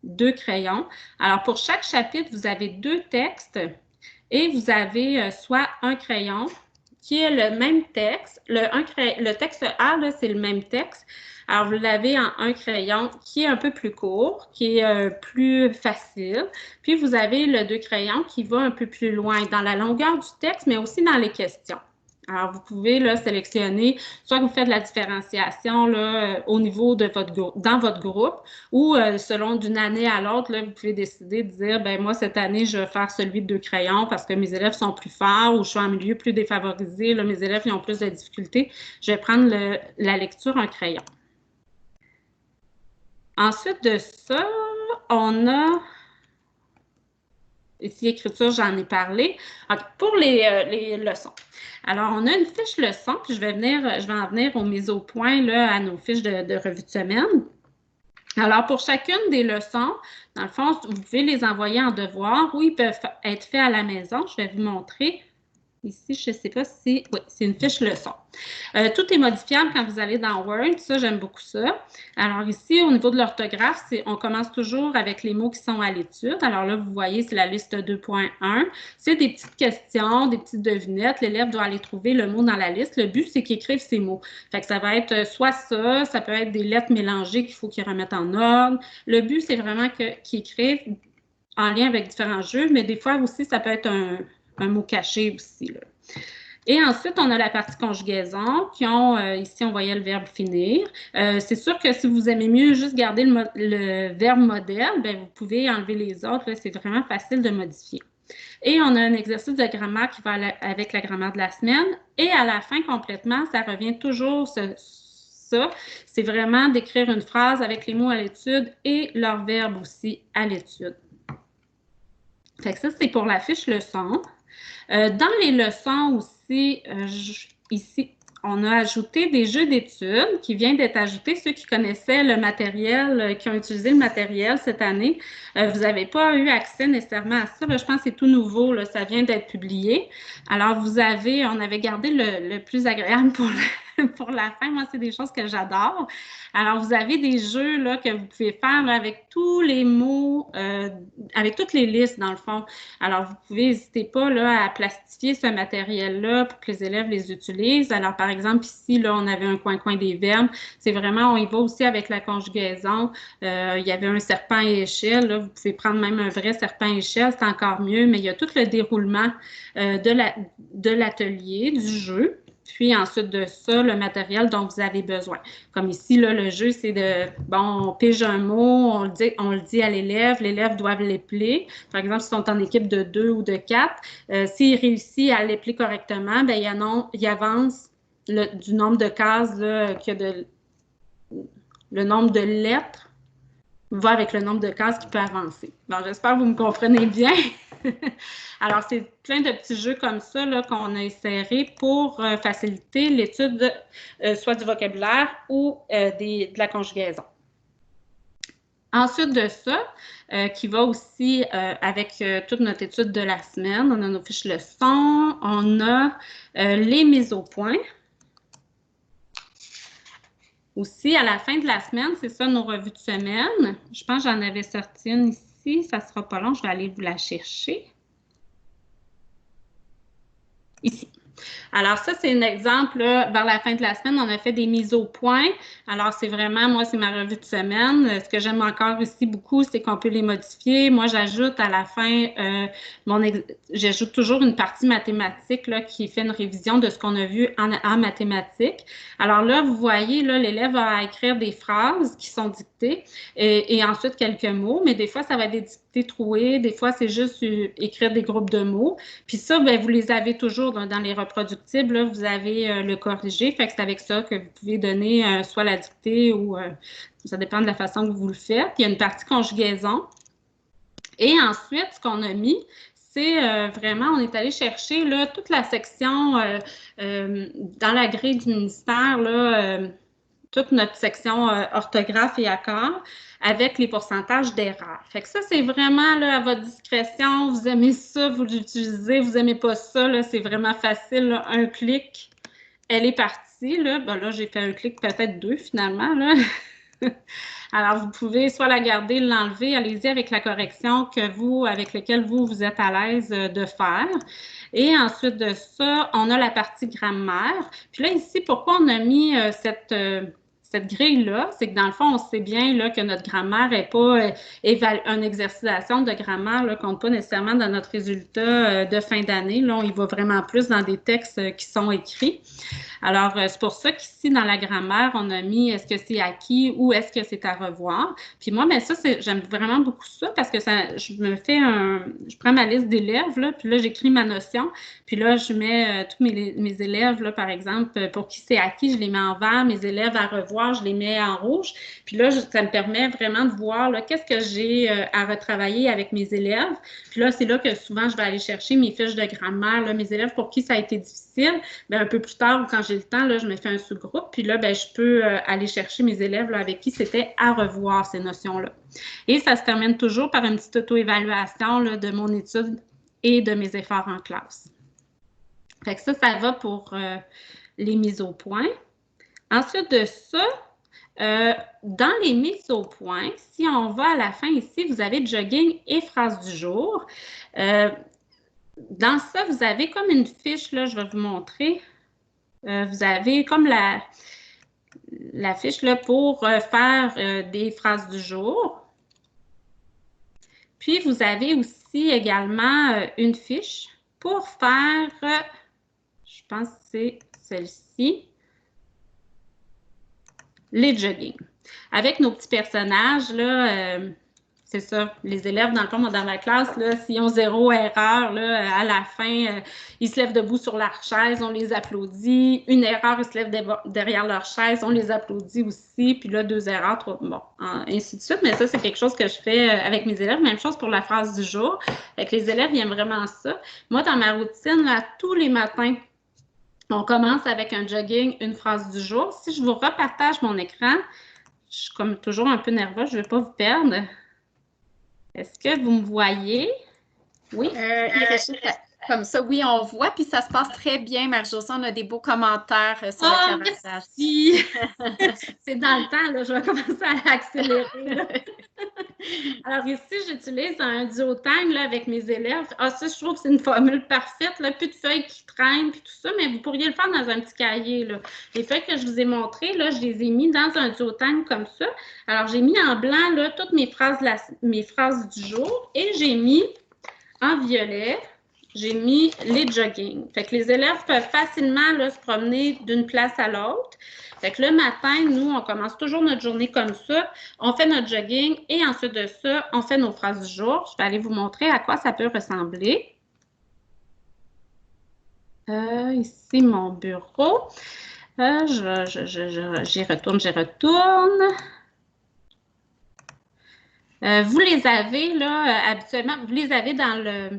Speaker 1: 2 crayons. Alors, pour chaque chapitre, vous avez 2 textes et vous avez soit un crayon qui est le même texte. Le texte A, c'est le même texte. Alors, vous l'avez en un crayon qui est un peu plus court, qui est plus facile. Puis, vous avez le 2 crayons qui va un peu plus loin dans la longueur du texte, mais aussi dans les questions. Alors, vous pouvez là, sélectionner, soit que vous faites de la différenciation là, au niveau de dans votre groupe, ou selon d'une année à l'autre, vous pouvez décider de dire, ben moi, cette année, je vais faire celui de 2 crayons parce que mes élèves sont plus forts ou je suis en milieu plus défavorisé, là, mes élèves ils ont plus de difficultés. Je vais prendre la lecture en crayon. Ensuite de ça, on a... Ici, écriture, j'en ai parlé. Alors, pour les leçons. Alors, on a une fiche leçon, puis je vais en venir aux mises au point là, à nos fiches de revue de semaine. Alors, pour chacune des leçons, dans le fond, vous pouvez les envoyer en devoir ou ils peuvent être faits à la maison. Je vais vous montrer. Ici, je ne sais pas si... Oui, c'est une fiche leçon. Tout est modifiable quand vous allez dans Word. Ça, j'aime beaucoup ça. Alors ici, au niveau de l'orthographe, on commence toujours avec les mots qui sont à l'étude. Alors là, vous voyez, c'est la liste 2.1. C'est des petites questions, des petites devinettes. L'élève doit aller trouver le mot dans la liste. Le but, c'est qu'il écrive ces mots. Fait que ça va être soit ça peut être des lettres mélangées qu'il faut qu'il remette en ordre. Le but, c'est vraiment qu'il écrive en lien avec différents jeux, mais des fois aussi, ça peut être un mot caché aussi, là. Et ensuite, on a la partie conjugaison qui ont, ici, on voyait le verbe finir. C'est sûr que si vous aimez mieux juste garder le verbe modèle, bien, vous pouvez enlever les autres. C'est vraiment facile de modifier. Et on a un exercice de grammaire qui va avec la grammaire de la semaine. Et à la fin, complètement, ça revient toujours ça. C'est vraiment d'écrire une phrase avec les mots à l'étude et leur verbe aussi à l'étude. Fait que ça, c'est pour la fiche leçon. Dans les leçons aussi, ici, on a ajouté des jeux d'études qui viennent d'être ajoutés. Ceux qui connaissaient le matériel, qui ont utilisé le matériel cette année, vous n'avez pas eu accès nécessairement à ça. Là, je pense que c'est tout nouveau, là, ça vient d'être publié. Alors, on avait gardé le plus agréable pour la fin. Moi, c'est des choses que j'adore. Alors, vous avez des jeux là, que vous pouvez faire là, avec tous les mots, avec toutes les listes, dans le fond. Alors, vous pouvez, n'hésitez pas là, à plastifier ce matériel-là pour que les élèves les utilisent. Alors, par exemple, ici, là, on avait un coin-coin des verbes. C'est vraiment, on y va aussi avec la conjugaison. Il y avait un serpent et échelle. Là. Vous pouvez prendre même un vrai serpent et échelle, c'est encore mieux, mais il y a tout le déroulement de l'atelier, du jeu. Puis ensuite de ça, le matériel dont vous avez besoin. Comme ici, là, le jeu, c'est on pige un mot, on le dit à l'élève doit l'épeler. Par exemple, s'ils sont en équipe de 2 ou de 4, s'il réussit à l'épeler correctement, bien, il avance du nombre de cases, là, le nombre de lettres va avec le nombre de cases qu'il peut avancer. Bon, j'espère que vous me comprenez bien. Alors, c'est plein de petits jeux comme ça qu'on a insérés pour faciliter l'étude soit du vocabulaire ou de la conjugaison. Ensuite de ça, qui va aussi avec toute notre étude de la semaine, on a nos fiches leçons, on a les mises au point. Aussi, à la fin de la semaine, c'est ça nos revues de semaine. Je pense que j'en avais sorti une ici, ça ne sera pas long, je vais aller vous la chercher. Ici. Alors ça, c'est un exemple, là, vers la fin de la semaine, on a fait des mises au point. Alors, c'est vraiment, moi, c'est ma revue de semaine. Ce que j'aime encore ici beaucoup, c'est qu'on peut les modifier. Moi, j'ajoute à la fin, j'ajoute toujours une partie mathématique là, qui fait une révision de ce qu'on a vu en mathématiques. Alors là, vous voyez, là, l'élève va écrire des phrases qui sont dictées et ensuite quelques mots, mais des fois, ça va être des dictées trouées, des fois, c'est juste écrire des groupes de mots. Puis ça, bien, vous les avez toujours dans les reproductibles, là, vous avez le corrigé, fait que c'est avec ça que vous pouvez donner soit la dictée ou ça dépend de la façon que vous le faites. Il y a une partie conjugaison. Et ensuite, ce qu'on a mis, c'est vraiment, on est allé chercher là, toute la section dans la grille du ministère, là, toute notre section orthographe et accord avec les pourcentages d'erreurs. Fait que ça, c'est vraiment là, à votre discrétion. Vous aimez ça, vous l'utilisez. Vous n'aimez pas ça, c'est vraiment facile. Là. Un clic, elle est partie. Là, ben, là j'ai fait un clic, peut-être deux finalement. Là. Alors, vous pouvez soit la garder, l'enlever. Allez-y avec la correction avec laquelle vous êtes à l'aise de faire. Et ensuite de ça, on a la partie grammaire. Puis là, ici, pourquoi on a mis cette grille-là, c'est que dans le fond, on sait bien là, que notre grammaire n'est pas une exercitation de grammaire ne compte pas nécessairement dans notre résultat de fin d'année. Là, on y va vraiment plus dans des textes qui sont écrits. Alors, c'est pour ça qu'ici, dans la grammaire, on a mis est-ce que c'est acquis ou est-ce que c'est à revoir. Puis moi, bien ça, j'aime vraiment beaucoup ça parce que je prends ma liste d'élèves, là, puis là, j'écris ma notion. Puis là, je mets tous mes élèves, là, par exemple, pour qui c'est acquis, je les mets en vert. Mes élèves à revoir, je les mets en rouge. Puis là, ça me permet vraiment de voir qu'est-ce que j'ai à retravailler avec mes élèves. Puis là, c'est là que souvent, je vais aller chercher mes fiches de grammaire, là, mes élèves pour qui ça a été difficile. Bien, un peu plus tard, ou quand j'ai le temps, là, je me fais un sous-groupe. Puis là, bien, je peux aller chercher mes élèves là, avec qui c'était à revoir ces notions-là. Et ça se termine toujours par une petite auto-évaluation de mon étude et de mes efforts en classe. Fait que ça va pour les mises au point. Ensuite de ça, dans les mises au point, si on va à la fin ici, vous avez jogging et phrase du jour. Dans ça, vous avez comme une fiche, là, je vais vous montrer. Vous avez comme la fiche là, pour faire des phrases du jour. Puis, vous avez aussi également une fiche pour faire, je pense que c'est celle-ci, les jogging. Avec nos petits personnages, là, c'est ça, les élèves, dans le fond, dans la classe, s'ils ont 0 erreur, là, à la fin, ils se lèvent debout sur leur chaise, on les applaudit. Une erreur, ils se lèvent derrière leur chaise, on les applaudit aussi. Puis là, 2 erreurs, 3, bon, ainsi de suite. Mais ça, c'est quelque chose que je fais avec mes élèves. Même chose pour la phrase du jour. Fait que les élèves, ils aiment vraiment ça. Moi, dans ma routine, là, tous les matins, on commence avec un jogging, une phrase du jour. Si je vous repartage mon écran, je suis comme toujours un peu nerveuse, je ne veux pas vous perdre. Est-ce que vous me voyez? Oui?
Speaker 2: Comme ça, oui, on voit, puis ça se passe très bien, Marie-Josée. On a des beaux commentaires sur le camarade.
Speaker 1: Merci! C'est dans le temps, là, je vais commencer à accélérer. Alors ici, j'utilise un duotime là, avec mes élèves. Ça, je trouve que c'est une formule parfaite, là, plus de feuilles qui traînent, puis tout ça, mais vous pourriez le faire dans un petit cahier. Là. Les feuilles que je vous ai montrées, là, je les ai mis dans un duotime comme ça. Alors, j'ai mis en blanc là, toutes mes phrases du jour et j'ai mis en violet, j'ai mis les jogging. Fait que les élèves peuvent facilement là, se promener d'une place à l'autre. Fait que le matin, nous, on commence toujours notre journée comme ça. On fait notre jogging et ensuite de ça, on fait nos phrases du jour. Je vais aller vous montrer à quoi ça peut ressembler. Ici, mon bureau. J'y retourne. Vous les avez, là, habituellement, vous les avez dans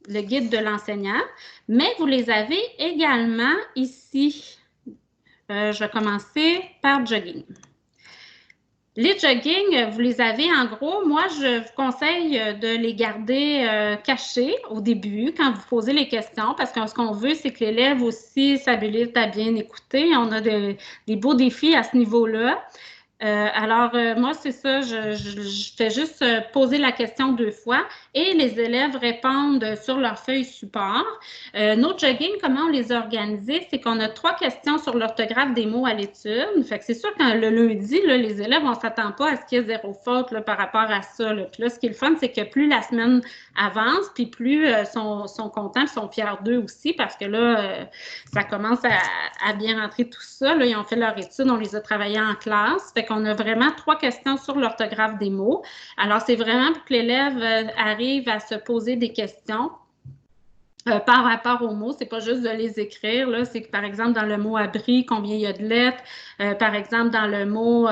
Speaker 1: le guide de l'enseignant, mais vous les avez également ici. Je vais commencer par jogging. Les jogging, vous les avez en gros, moi je vous conseille de les garder cachés au début quand vous posez les questions parce que ce qu'on veut, c'est que l'élève aussi s'habilite à bien écouter. On a des beaux défis à ce niveau-là. Moi, c'est ça, je fais juste poser la question 2 fois et les élèves répondent sur leur feuille support. Nos jogging, comment on les a organisés? C'est qu'on a 3 questions sur l'orthographe des mots à l'étude. Fait que c'est sûr, quand le lundi, là, les élèves, on ne s'attend pas à ce qu'il y ait 0 faute là, par rapport à ça. Là. Puis là, ce qui est le fun, c'est que plus la semaine avance, puis plus sont contents, sont fiers d'eux aussi, parce que là, ça commence à bien rentrer tout ça. Là. Ils ont fait leur étude, on les a travaillés en classe. Fait qu'on a vraiment 3 questions sur l'orthographe des mots. Alors, c'est vraiment pour que l'élève arrive à se poser des questions par rapport aux mots. C'est pas juste de les écrire. C'est que, par exemple, dans le mot abri, combien il y a de lettres. Par exemple, dans le mot,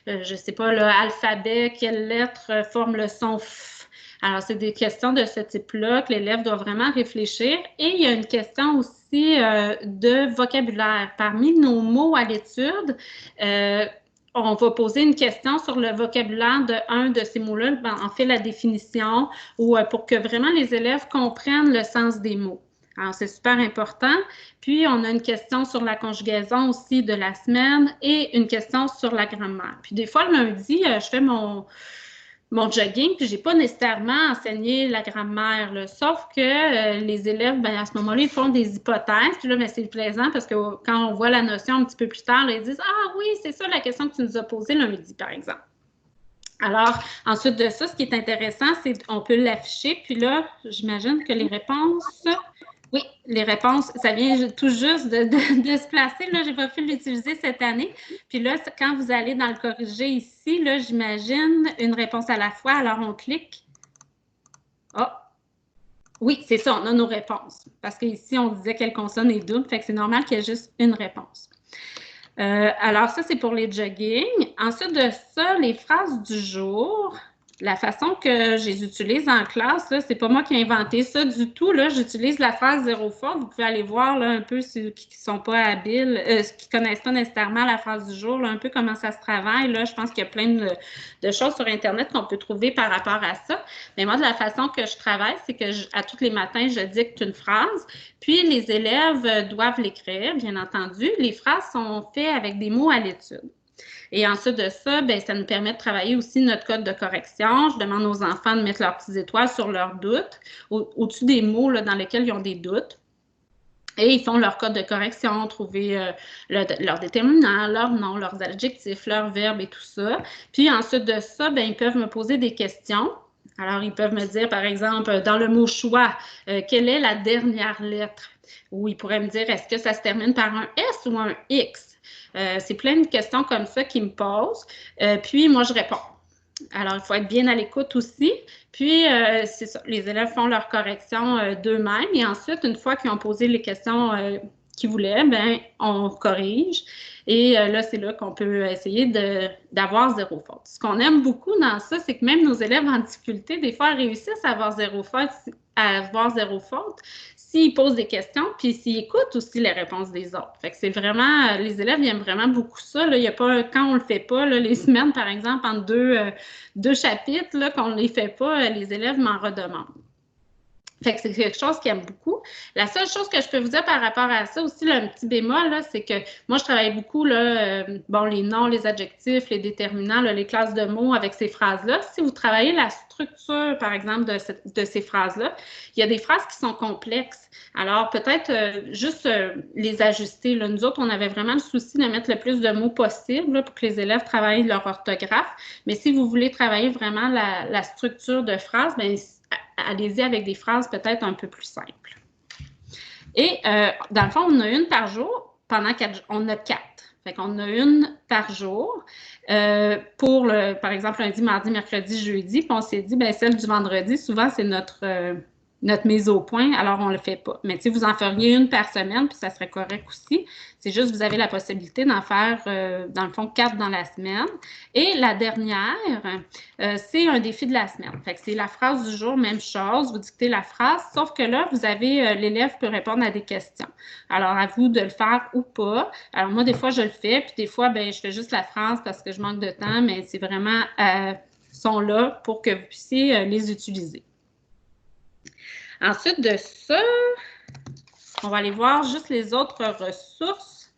Speaker 1: je sais pas, l'alphabet, quelle lettre forme le son F. Alors, c'est des questions de ce type-là que l'élève doit vraiment réfléchir. Et il y a une question aussi de vocabulaire. Parmi nos mots à l'étude, on va poser une question sur le vocabulaire de un de ces mots-là, en fait la définition, ou pour que vraiment les élèves comprennent le sens des mots. Alors, c'est super important. Puis, on a une question sur la conjugaison aussi de la semaine et une question sur la grammaire. Puis, des fois, le lundi, je fais mon jogging, puis je n'ai pas nécessairement enseigné la grammaire, là, sauf que les élèves, à ce moment-là, ils font des hypothèses, puis là, c'est plaisant parce que quand on voit la notion un petit peu plus tard, là, ils disent « Ah oui, c'est ça la question que tu nous as posée lundi, par exemple. » Alors, ensuite de ça, ce qui est intéressant, c'est qu'on peut l'afficher, puis là, j'imagine que les réponses... Oui, les réponses, ça vient tout juste de se placer. Là, je n'ai pas pu l'utiliser cette année. Puis là, quand vous allez dans le corriger ici, là, j'imagine une réponse à la fois. Alors, on clique. Oh! Oui, c'est ça, on a nos réponses. Parce qu'ici, on disait quelle consonne est double. Fait que c'est normal qu'il y ait juste une réponse. Alors, ça, c'est pour les jogging. Ensuite de ça, les phrases du jour. La façon que je les utilise en classe, ce n'est pas moi qui ai inventé ça du tout. J'utilise la phrase 0 faute. Vous pouvez aller voir là, un peu ceux qui ne sont pas habiles, qui ne connaissent pas nécessairement la phrase du jour, là, un peu comment ça se travaille. Là, je pense qu'il y a plein de choses sur Internet qu'on peut trouver par rapport à ça. Mais moi, de la façon que je travaille, c'est que à tous les matins, je dicte une phrase. Puis, les élèves doivent l'écrire, bien entendu. Les phrases sont faites avec des mots à l'étude. Et ensuite de ça, ça nous permet de travailler aussi notre code de correction. Je demande aux enfants de mettre leurs petites étoiles sur leurs doutes, au-dessus des mots là, dans lesquels ils ont des doutes. Et ils font leur code de correction, trouver leurs déterminants, leurs noms, leurs adjectifs, leurs verbes et tout ça. Puis ensuite de ça, ils peuvent me poser des questions. Alors, ils peuvent me dire, par exemple, dans le mot choix, quelle est la dernière lettre? Ou ils pourraient me dire, est-ce que ça se termine par un S ou un X? C'est plein de questions comme ça qu'ils me posent. Puis, moi, je réponds. Alors, il faut être bien à l'écoute aussi. Puis, c'est ça, les élèves font leur correction d'eux-mêmes. Et ensuite, une fois qu'ils ont posé les questions qu'ils voulaient, on corrige. Et là, c'est là qu'on peut essayer d'avoir 0 faute. Ce qu'on aime beaucoup dans ça, c'est que même nos élèves en difficulté, des fois, réussissent à avoir 0 faute. S'ils posent des questions, puis s'ils écoutent aussi les réponses des autres. Fait que c'est vraiment, les élèves, ils aiment vraiment beaucoup ça. Là. Il y a pas, quand on ne le fait pas, là, les semaines, par exemple, entre deux chapitres, là, qu'on ne les fait pas, les élèves m'en redemandent. Fait que c'est quelque chose qu'ils aiment beaucoup. La seule chose que je peux vous dire par rapport à ça aussi, là, un petit bémol, c'est que moi, je travaille beaucoup, là, les noms, les adjectifs, les déterminants, là, les classes de mots avec ces phrases-là. Si vous travaillez la structure, par exemple, de ces phrases-là, il y a des phrases qui sont complexes. Alors, peut-être juste les ajuster. Là. Nous autres, on avait vraiment le souci de mettre le plus de mots possible là, pour que les élèves travaillent leur orthographe. Mais si vous voulez travailler vraiment la structure de phrases, allez-y avec des phrases peut-être un peu plus simples. Et dans le fond, on a une par jour pendant 4 jours. On a 4. Fait qu'on a une par jour pour, par exemple, lundi, mardi, mercredi, jeudi. Puis on s'est dit, celle du vendredi, souvent, c'est notre notre mise au point, alors on ne le fait pas. Mais vous en feriez une par semaine, puis ça serait correct aussi. C'est juste que vous avez la possibilité d'en faire, dans le fond, 4 dans la semaine. Et la dernière, c'est un défi de la semaine. Fait que c'est la phrase du jour, même chose, vous dictez la phrase, sauf que là, vous avez, l'élève peut répondre à des questions. Alors, à vous de le faire ou pas. Alors, moi, des fois, je le fais, puis des fois, ben, je fais juste la phrase parce que je manque de temps, mais c'est vraiment, sont là pour que vous puissiez les utiliser. Ensuite de ça, on va aller voir juste les autres ressources.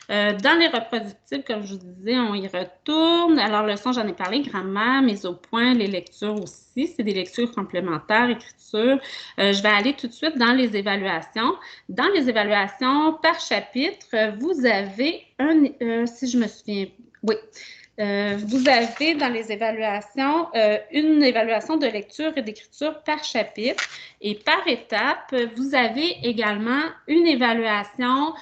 Speaker 1: Dans les reproductibles, comme je vous disais, on y retourne. Alors, leçon, j'en ai parlé, grammaire, mise au point, les lectures aussi. C'est des lectures complémentaires, écriture. Je vais aller tout de suite dans les évaluations. Dans les évaluations, par chapitre, vous avez si je me souviens, oui. Vous avez dans les évaluations une évaluation de lecture et d'écriture par chapitre et par étape, vous avez également une évaluation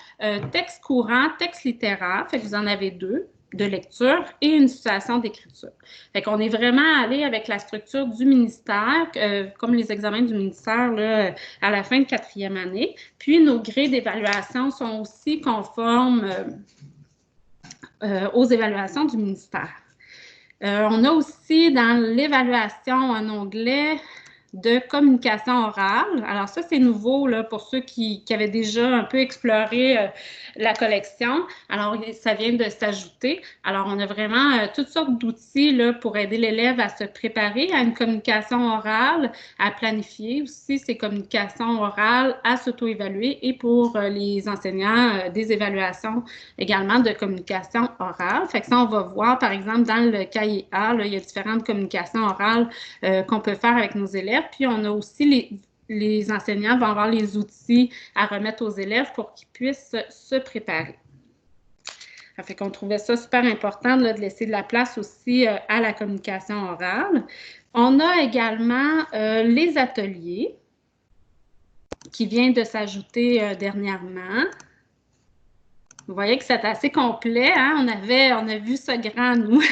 Speaker 1: texte courant, texte littéraire, fait que vous en avez 2 de lecture et une situation d'écriture. Fait qu'on est vraiment allé avec la structure du ministère, comme les examens du ministère là, à la fin de 4e année. Puis nos grilles d'évaluation sont aussi conformes aux évaluations du ministère. On a aussi dans l'évaluation un onglet de communication orale. Alors ça, c'est nouveau là, pour ceux qui avaient déjà un peu exploré la collection. Alors, ça vient de s'ajouter. Alors, on a vraiment toutes sortes d'outils là, pour aider l'élève à se préparer à une communication orale, à planifier aussi ses communications orales, à s'auto-évaluer et pour les enseignants, des évaluations également de communication orale. Fait que ça, on va voir, par exemple, dans le cahier A, là, il y a différentes communications orales qu'on peut faire avec nos élèves. Puis, on a aussi les enseignants vont avoir les outils à remettre aux élèves pour qu'ils puissent se préparer. Ça fait qu'on trouvait ça super important là, de laisser de la place aussi à la communication orale. On a également les ateliers qui viennent de s'ajouter dernièrement. Vous voyez que c'est assez complet, hein? On a vu ça grand, nous.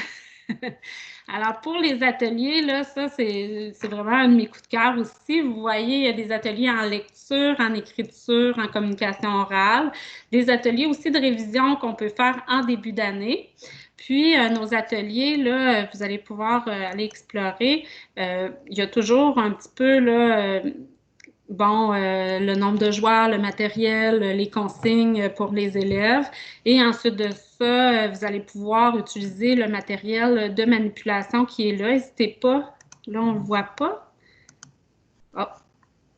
Speaker 1: Alors, pour les ateliers, là, ça, c'est vraiment un de mes coups de cœur aussi. Vous voyez, il y a des ateliers en lecture, en écriture, en communication orale, des ateliers aussi de révision qu'on peut faire en début d'année. Puis, nos ateliers, là, vous allez pouvoir aller explorer. Il y a toujours un petit peu, là, le nombre de joueurs, le matériel, les consignes pour les élèves. Et ensuite de ça, vous allez pouvoir utiliser le matériel de manipulation qui est là. N'hésitez pas. Là, on ne le voit pas. Oh,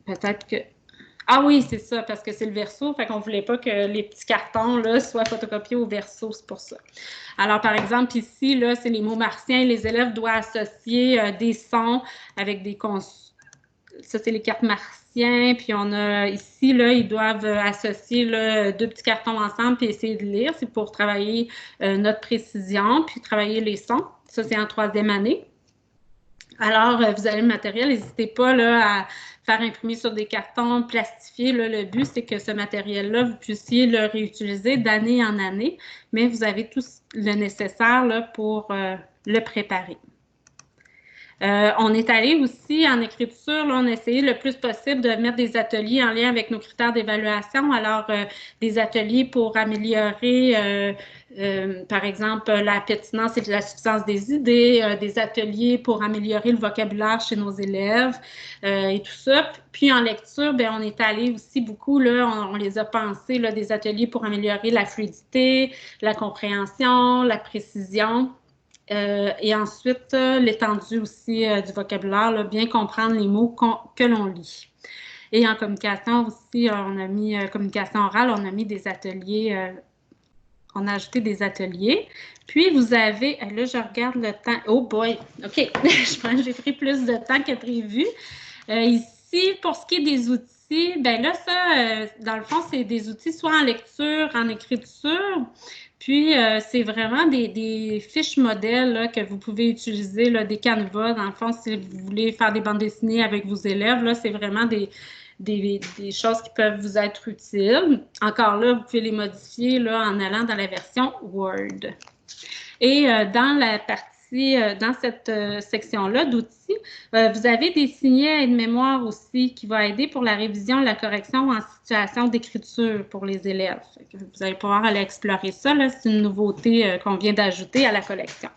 Speaker 1: peut-être que... Ah oui, c'est ça, parce que c'est le verso. Fait qu'on ne voulait pas que les petits cartons là, soient photocopiés au verso, c'est pour ça. Alors, par exemple, ici, là, c'est les mots martiens. Les élèves doivent associer des sons avec des ça, c'est les cartes martiens. Puis on a ici, là, ils doivent associer là, 2 petits cartons ensemble puis essayer de lire. C'est pour travailler notre précision puis travailler les sons. Ça, c'est en 3e année. Alors, vous avez le matériel. N'hésitez pas là, à faire imprimer sur des cartons plastifiés. Là, le but, c'est que ce matériel-là, vous puissiez le réutiliser d'année en année, mais vous avez tout le nécessaire là, pour le préparer. On est allé aussi en écriture, là, on a essayé le plus possible de mettre des ateliers en lien avec nos critères d'évaluation. Alors, des ateliers pour améliorer, par exemple, la pertinence et la suffisance des idées, des ateliers pour améliorer le vocabulaire chez nos élèves et tout ça. Puis en lecture, bien, on est allé aussi beaucoup, là, on les a pensés, là, des ateliers pour améliorer la fluidité, la compréhension, la précision. Et ensuite, l'étendue aussi du vocabulaire, là, bien comprendre les mots que l'on lit. Et en communication aussi, on a mis communication orale, on a mis des ateliers, on a ajouté des ateliers. Puis, vous avez, là, je regarde le temps. Oh boy! OK, je pense que j'ai pris plus de temps que prévu. Ici, pour ce qui est des outils, bien là, ça, dans le fond, c'est des outils soit en lecture, en écriture. Puis, c'est vraiment des fiches modèles là, que vous pouvez utiliser, là, des canevas. Dans le fond, si vous voulez faire des bandes dessinées avec vos élèves, là, c'est vraiment des choses qui peuvent vous être utiles. Encore là, vous pouvez les modifier là, en allant dans la version Word. Et dans la partie, dans cette section-là d'outils, Vous avez des signets aide-mémoire aussi qui vont aider pour la révision et la correction en situation d'écriture pour les élèves. Vous allez pouvoir aller explorer ça. C'est une nouveauté qu'on vient d'ajouter à la collection.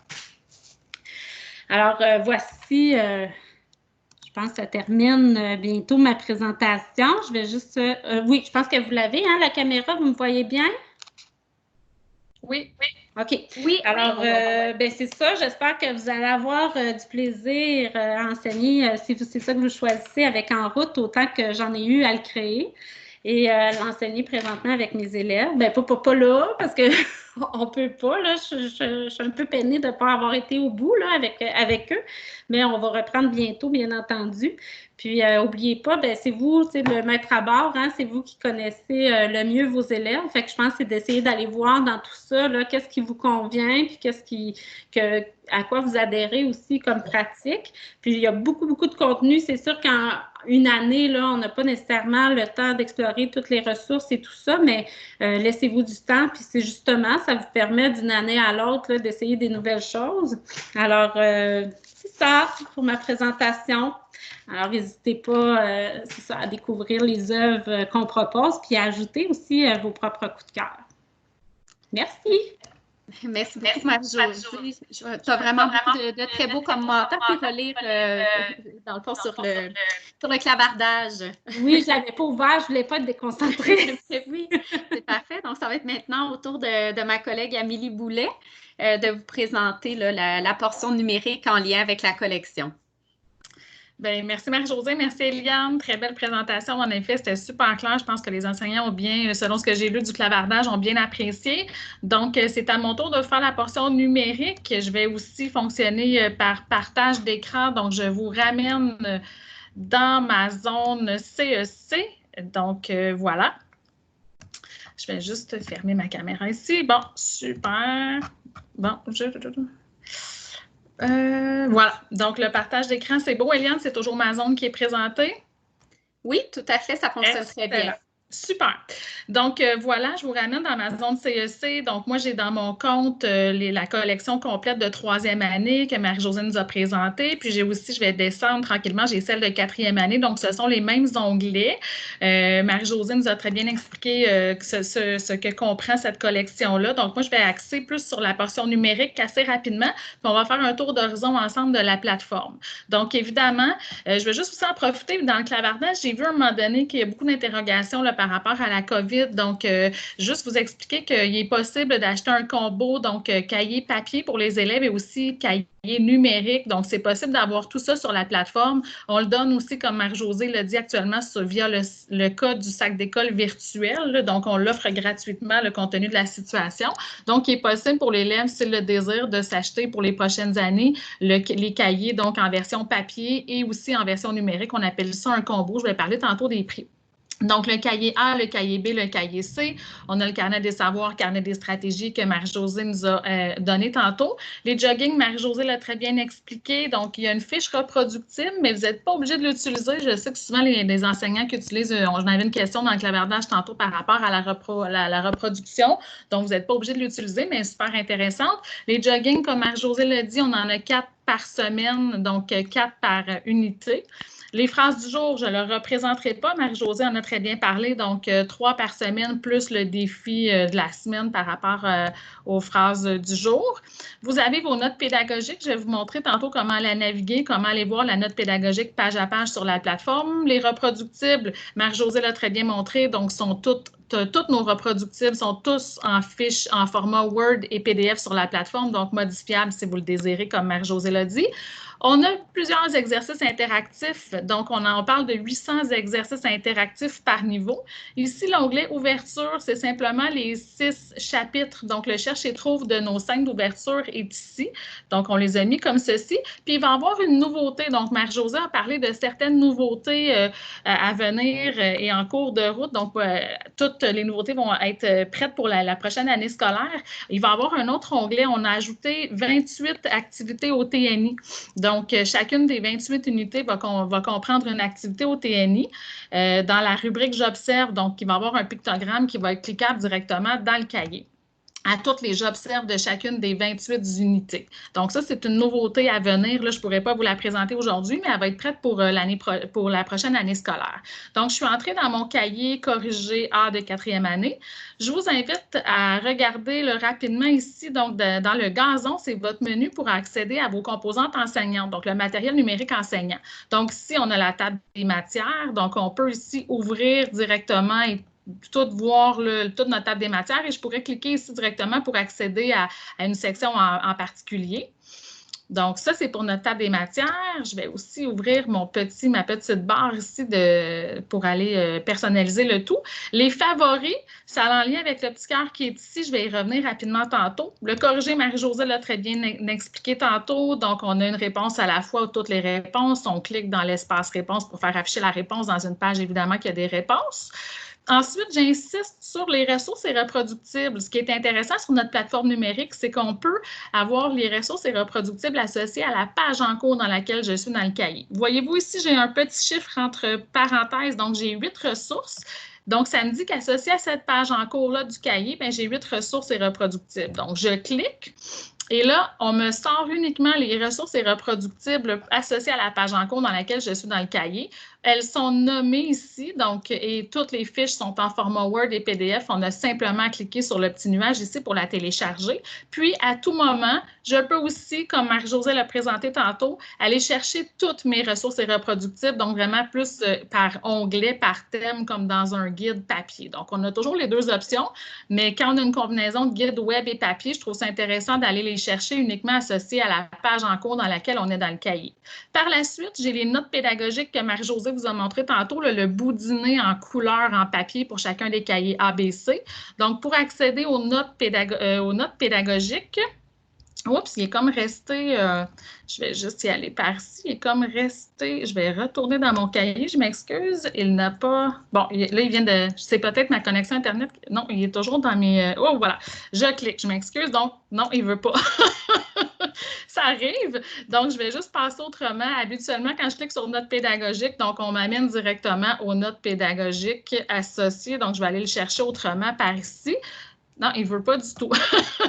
Speaker 1: Alors, voici, je pense que ça termine bientôt ma présentation. Je vais juste... oui, je pense que vous l'avez, hein, la caméra, vous me voyez bien?
Speaker 2: Oui.
Speaker 1: OK. Oui. Alors, ben c'est ça. J'espère que vous allez avoir du plaisir à enseigner, si c'est ça que vous choisissez avec En route, autant que j'en ai eu à le créer et l'enseigner présentement avec mes élèves. Ben pas là, parce que on peut pas, là. Je suis un peu peinée de ne pas avoir été au bout, là, avec eux, mais on va reprendre bientôt, bien entendu. Puis, n'oubliez pas, ben, c'est vous, le maître à bord, hein, c'est vous qui connaissez le mieux vos élèves. Fait que je pense que c'est d'essayer d'aller voir dans tout ça, là, qu'est-ce qui vous convient, puis à quoi vous adhérez aussi comme pratique. Puis, il y a beaucoup, beaucoup de contenu. C'est sûr qu'en une année, là, on n'a pas nécessairement le temps d'explorer toutes les ressources et tout ça, mais laissez-vous du temps. Puis, c'est justement, ça vous permet d'une année à l'autre d'essayer des nouvelles choses. Alors, c'est ça pour ma présentation. Alors, n'hésitez pas à découvrir les œuvres qu'on propose, puis à ajouter aussi vos propres coups de cœur. Merci.
Speaker 2: Merci beaucoup, Marie-Josée. Tu as vraiment beaucoup de très beaux commentaires pour relire, dans le fond, sur le clavardage.
Speaker 1: Oui, je ne l'avais pas ouvert, je ne voulais pas être déconcentrée.
Speaker 2: Oui, c'est parfait. Donc, ça va être maintenant au tour de ma collègue Amélie Boulet de vous présenter là, la portion numérique en lien avec la collection.
Speaker 3: Bien, merci Marie-Josée, merci Eliane. Très belle présentation. En effet, c'était super clair. Je pense que les enseignants ont bien, selon ce que j'ai lu du clavardage, ont bien apprécié. Donc, c'est à mon tour de faire la portion numérique. Je vais aussi fonctionner par partage d'écran. Donc, je vous ramène dans ma zone CEC. Donc, voilà. Je vais juste fermer ma caméra ici. Bon, super. Bon, voilà. Donc, le partage d'écran, c'est beau. Eliane, c'est toujours ma zone qui est présentée?
Speaker 2: Oui, tout à fait. Ça fonctionne très bien.
Speaker 3: Super. Donc, voilà, je vous ramène dans ma zone CEC. Donc, moi, j'ai dans mon compte la collection complète de 3e année que Marie-Josée nous a présentée. Puis, j'ai aussi, je vais descendre tranquillement, j'ai celle de 4e année. Donc, ce sont les mêmes onglets. Marie-Josée nous a très bien expliqué ce que comprend cette collection-là. Donc, moi, je vais axer plus sur la portion numérique assez rapidement. Puis, on va faire un tour d'horizon ensemble de la plateforme. Donc, évidemment, je vais juste aussi en profiter. Dans le clavardage, j'ai vu à un moment donné qu'il y a beaucoup d'interrogations là, par rapport à la COVID. Donc, juste vous expliquer qu'il est possible d'acheter un combo, donc cahier papier pour les élèves et aussi cahier numérique. Donc, c'est possible d'avoir tout ça sur la plateforme. On le donne aussi, comme Marie-Josée l'a dit actuellement, via le code du sac d'école virtuel. Là. Donc, on l'offre gratuitement, le contenu de la situation. Donc, il est possible pour l'élève, s'il le désire, de s'acheter pour les prochaines années les cahiers, donc en version papier et aussi en version numérique. On appelle ça un combo. Je vais parler tantôt des prix. Donc, le cahier A, le cahier B, le cahier C. On a le carnet des savoirs, carnet des stratégies que Marie-Josée nous a donné tantôt. Les jogging, Marie-Josée l'a très bien expliqué. Donc, il y a une fiche reproductible, mais vous n'êtes pas obligé de l'utiliser. Je sais que souvent, les enseignants qui utilisent, j'en avais une question dans le clavardage tantôt par rapport à la reproduction. Donc, vous n'êtes pas obligé de l'utiliser, mais super intéressante. Les jogging, comme Marie-Josée l'a dit, on en a 4 par semaine, donc 4 par unité. Les phrases du jour, je ne le représenterai pas. Marie-Josée en a très bien parlé. Donc, 3 par semaine, plus le défi de la semaine par rapport aux phrases du jour. Vous avez vos notes pédagogiques. Je vais vous montrer tantôt comment la naviguer, comment aller voir la note pédagogique page à page sur la plateforme. Les reproductibles, Marie-Josée l'a très bien montré, donc sont toutes nos reproductibles sont tous en fiche en format Word et PDF sur la plateforme, donc modifiables si vous le désirez, comme Marie-Josée l'a dit. On a plusieurs exercices interactifs, donc on parle de 800 exercices interactifs par niveau. Ici, l'onglet « Ouverture », c'est simplement les 6 chapitres. Donc, le cherche et trouve de nos 5 d'ouverture est ici. Donc, on les a mis comme ceci. Puis, il va y avoir une nouveauté. Donc, Marie-Josée a parlé de certaines nouveautés à venir et en cours de route. Donc, toutes les nouveautés vont être prêtes pour la prochaine année scolaire. Il va y avoir un autre onglet. On a ajouté 28 activités au TNI. Donc, chacune des 28 unités va comprendre une activité au TNI. Dans la rubrique « J'observe », donc, il va y avoir un pictogramme qui va être cliquable directement dans le cahier. à toutes les j'observe de chacune des 28 unités. Donc, ça, c'est une nouveauté à venir. Là, je ne pourrais pas vous la présenter aujourd'hui, mais elle va être prête pour la prochaine année scolaire. Donc, je suis entrée dans mon cahier corrigé A de 4e année. Je vous invite à regarder rapidement ici, donc dans le gazon, c'est votre menu pour accéder à vos composantes enseignantes, donc le matériel numérique enseignant. Donc, ici, on a la table des matières. Donc, on peut ici ouvrir directement et tout voir toute notre table des matières et je pourrais cliquer ici directement pour accéder à une section en particulier. Donc, ça, c'est pour notre table des matières. Je vais aussi ouvrir ma petite barre ici pour aller personnaliser le tout. Les favoris, ça a en lien avec le petit cœur qui est ici. Je vais y revenir rapidement tantôt. Le corrigé, Marie-Josée l'a très bien expliqué tantôt. Donc, on a une réponse à la fois ou toutes les réponses. On clique dans l'espace réponse pour faire afficher la réponse dans une page, évidemment, qui a des réponses. Ensuite, j'insiste sur les ressources et reproductibles. Ce qui est intéressant sur notre plateforme numérique, c'est qu'on peut avoir les ressources et reproductibles associées à la page en cours dans laquelle je suis dans le cahier. Voyez-vous ici, j'ai un petit chiffre entre parenthèses, donc j'ai 8 ressources. Donc, ça me dit qu'associé à cette page en cours-là du cahier, j'ai 8 ressources et reproductibles. Donc, je clique. Et là, on me sort uniquement les ressources et reproductibles associées à la page en cours dans laquelle je suis dans le cahier. Elles sont nommées ici, donc, et toutes les fiches sont en format Word et PDF. On a simplement cliqué sur le petit nuage ici pour la télécharger. Puis, à tout moment, je peux aussi, comme Marie-Josée l'a présenté tantôt, aller chercher toutes mes ressources et reproductibles, donc vraiment plus par onglet, par thème, comme dans un guide papier. Donc, on a toujours les deux options, mais quand on a une combinaison de guide web et papier, je trouve ça intéressant d'aller les chercher uniquement associés à la page en cours dans laquelle on est dans le cahier. Par la suite, j'ai les notes pédagogiques que Marie-Josée vous a montré tantôt, le boudiné en couleur en papier pour chacun des cahiers ABC. Donc, pour accéder aux notes pédagogiques, oups, il est comme resté, je vais juste y aller par ici, il est comme resté, je vais retourner dans mon cahier, je m'excuse, il n'a pas, bon, là, il vient de, c'est peut-être ma connexion Internet, non, il est toujours dans mes, oh, voilà, je clique, je m'excuse, donc, non, il ne veut pas. Ça arrive. Donc, je vais juste passer autrement. Habituellement, quand je clique sur notes pédagogiques, donc on m'amène directement aux notes pédagogiques associées. Donc, je vais aller le chercher autrement par ici. Non, il ne veut pas du tout.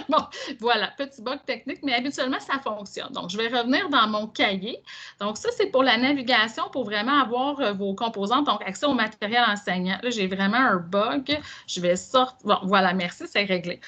Speaker 3: Bon, voilà, petit bug technique, mais habituellement, ça fonctionne. Donc, je vais revenir dans mon cahier. Donc, ça, c'est pour la navigation, pour vraiment avoir vos composantes, donc accès au matériel enseignant. Là, j'ai vraiment un bug. Je vais sortir. Bon, voilà, merci, c'est réglé.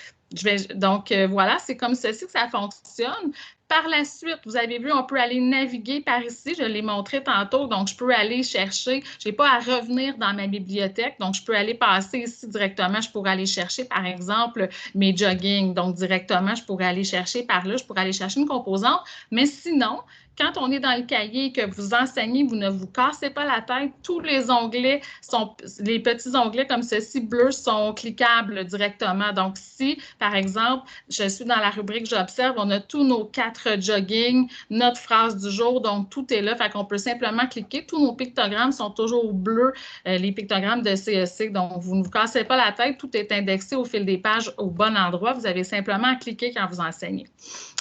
Speaker 3: Donc, voilà, c'est comme ceci que ça fonctionne. Par la suite, vous avez vu, on peut aller naviguer par ici. Je l'ai montré tantôt, donc je peux aller chercher. Je n'ai pas à revenir dans ma bibliothèque, donc je peux aller passer ici directement. Je pourrais aller chercher, par exemple, mes jogging. Donc, directement, je pourrais aller chercher par là. Je pourrais aller chercher une composante. Mais sinon, quand on est dans le cahier et que vous enseignez, vous ne vous cassez pas la tête. Tous les onglets les petits onglets comme ceci, bleus, sont cliquables directement. Donc, si, par exemple, je suis dans la rubrique J'observe, on a tous nos 4 jogging, notre phrase du jour, donc tout est là. Fait qu'on peut simplement cliquer. Tous nos pictogrammes sont toujours bleus, les pictogrammes de CEC. Donc, vous ne vous cassez pas la tête. Tout est indexé au fil des pages au bon endroit. Vous avez simplement à cliquer quand vous enseignez.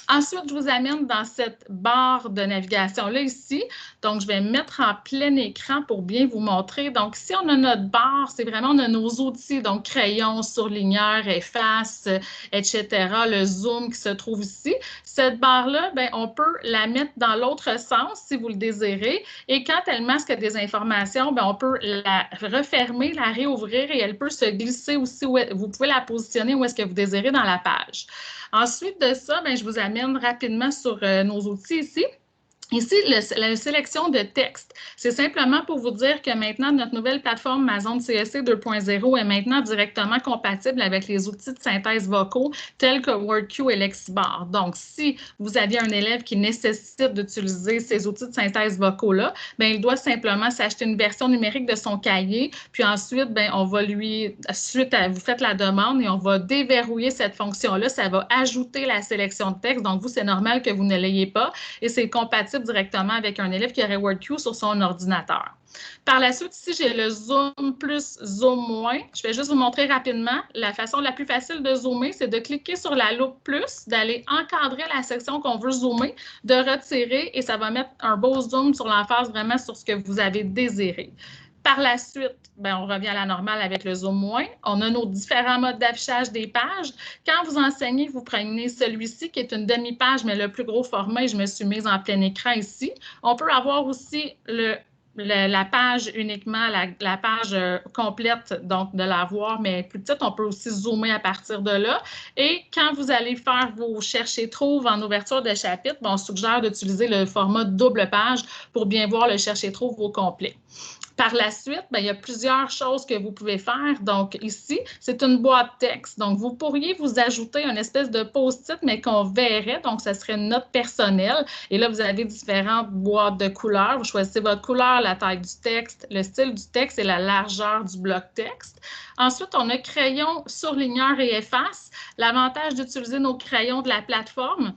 Speaker 3: Ensuite, je vous amène dans cette barre de navigation-là ici. Donc, je vais me mettre en plein écran pour bien vous montrer. Donc, ici, on a notre barre. C'est vraiment, on a nos outils, donc crayon, surligneur, efface, etc. Le zoom qui se trouve ici. Cette barre-là, on peut la mettre dans l'autre sens si vous le désirez. Et quand elle masque des informations, on peut la refermer, la réouvrir et elle peut se glisser aussi. Vous pouvez la positionner où est-ce que vous désirez dans la page. Ensuite de ça, je vous amène rapidement sur nos outils ici. Ici, la sélection de texte, c'est simplement pour vous dire que maintenant, notre nouvelle plateforme Mazon CEC 2.0 est maintenant directement compatible avec les outils de synthèse vocaux tels que WordQ et Lexibar. Donc, si vous aviez un élève qui nécessite d'utiliser ces outils de synthèse vocaux-là, il doit simplement s'acheter une version numérique de son cahier, puis ensuite, on va vous faites la demande et on va déverrouiller cette fonction-là. Ça va ajouter la sélection de texte. Donc, vous, c'est normal que vous ne l'ayez pas et c'est compatible directement avec un élève qui aurait WordQ sur son ordinateur. Par la suite, ici, j'ai le zoom plus, zoom moins. Je vais juste vous montrer rapidement. La façon la plus facile de zoomer, c'est de cliquer sur la loupe plus, d'aller encadrer la section qu'on veut zoomer, de retirer et ça va mettre un beau zoom sur l'emphase, vraiment sur ce que vous avez désiré. Par la suite, bien, on revient à la normale avec le Zoom moins. On a nos différents modes d'affichage des pages. Quand vous enseignez, vous prenez celui-ci qui est une demi-page, mais le plus gros format, et je me suis mise en plein écran ici. On peut avoir aussi la page uniquement, la page complète, donc de la voir, mais plus petite. On peut aussi zoomer à partir de là. Et quand vous allez faire vos chercher-trouve en ouverture de chapitre, on suggère d'utiliser le format double page pour bien voir le chercher-trouve au complet. Par la suite, bien, il y a plusieurs choses que vous pouvez faire. Donc, ici, c'est une boîte texte. Donc, vous pourriez vous ajouter une espèce de post-it, mais qu'on verrait. Donc, ce serait une note personnelle. Et là, vous avez différentes boîtes de couleurs. Vous choisissez votre couleur, la taille du texte, le style du texte et la largeur du bloc texte. Ensuite, on a crayon, surligneur et efface. L'avantage d'utiliser nos crayons de la plateforme,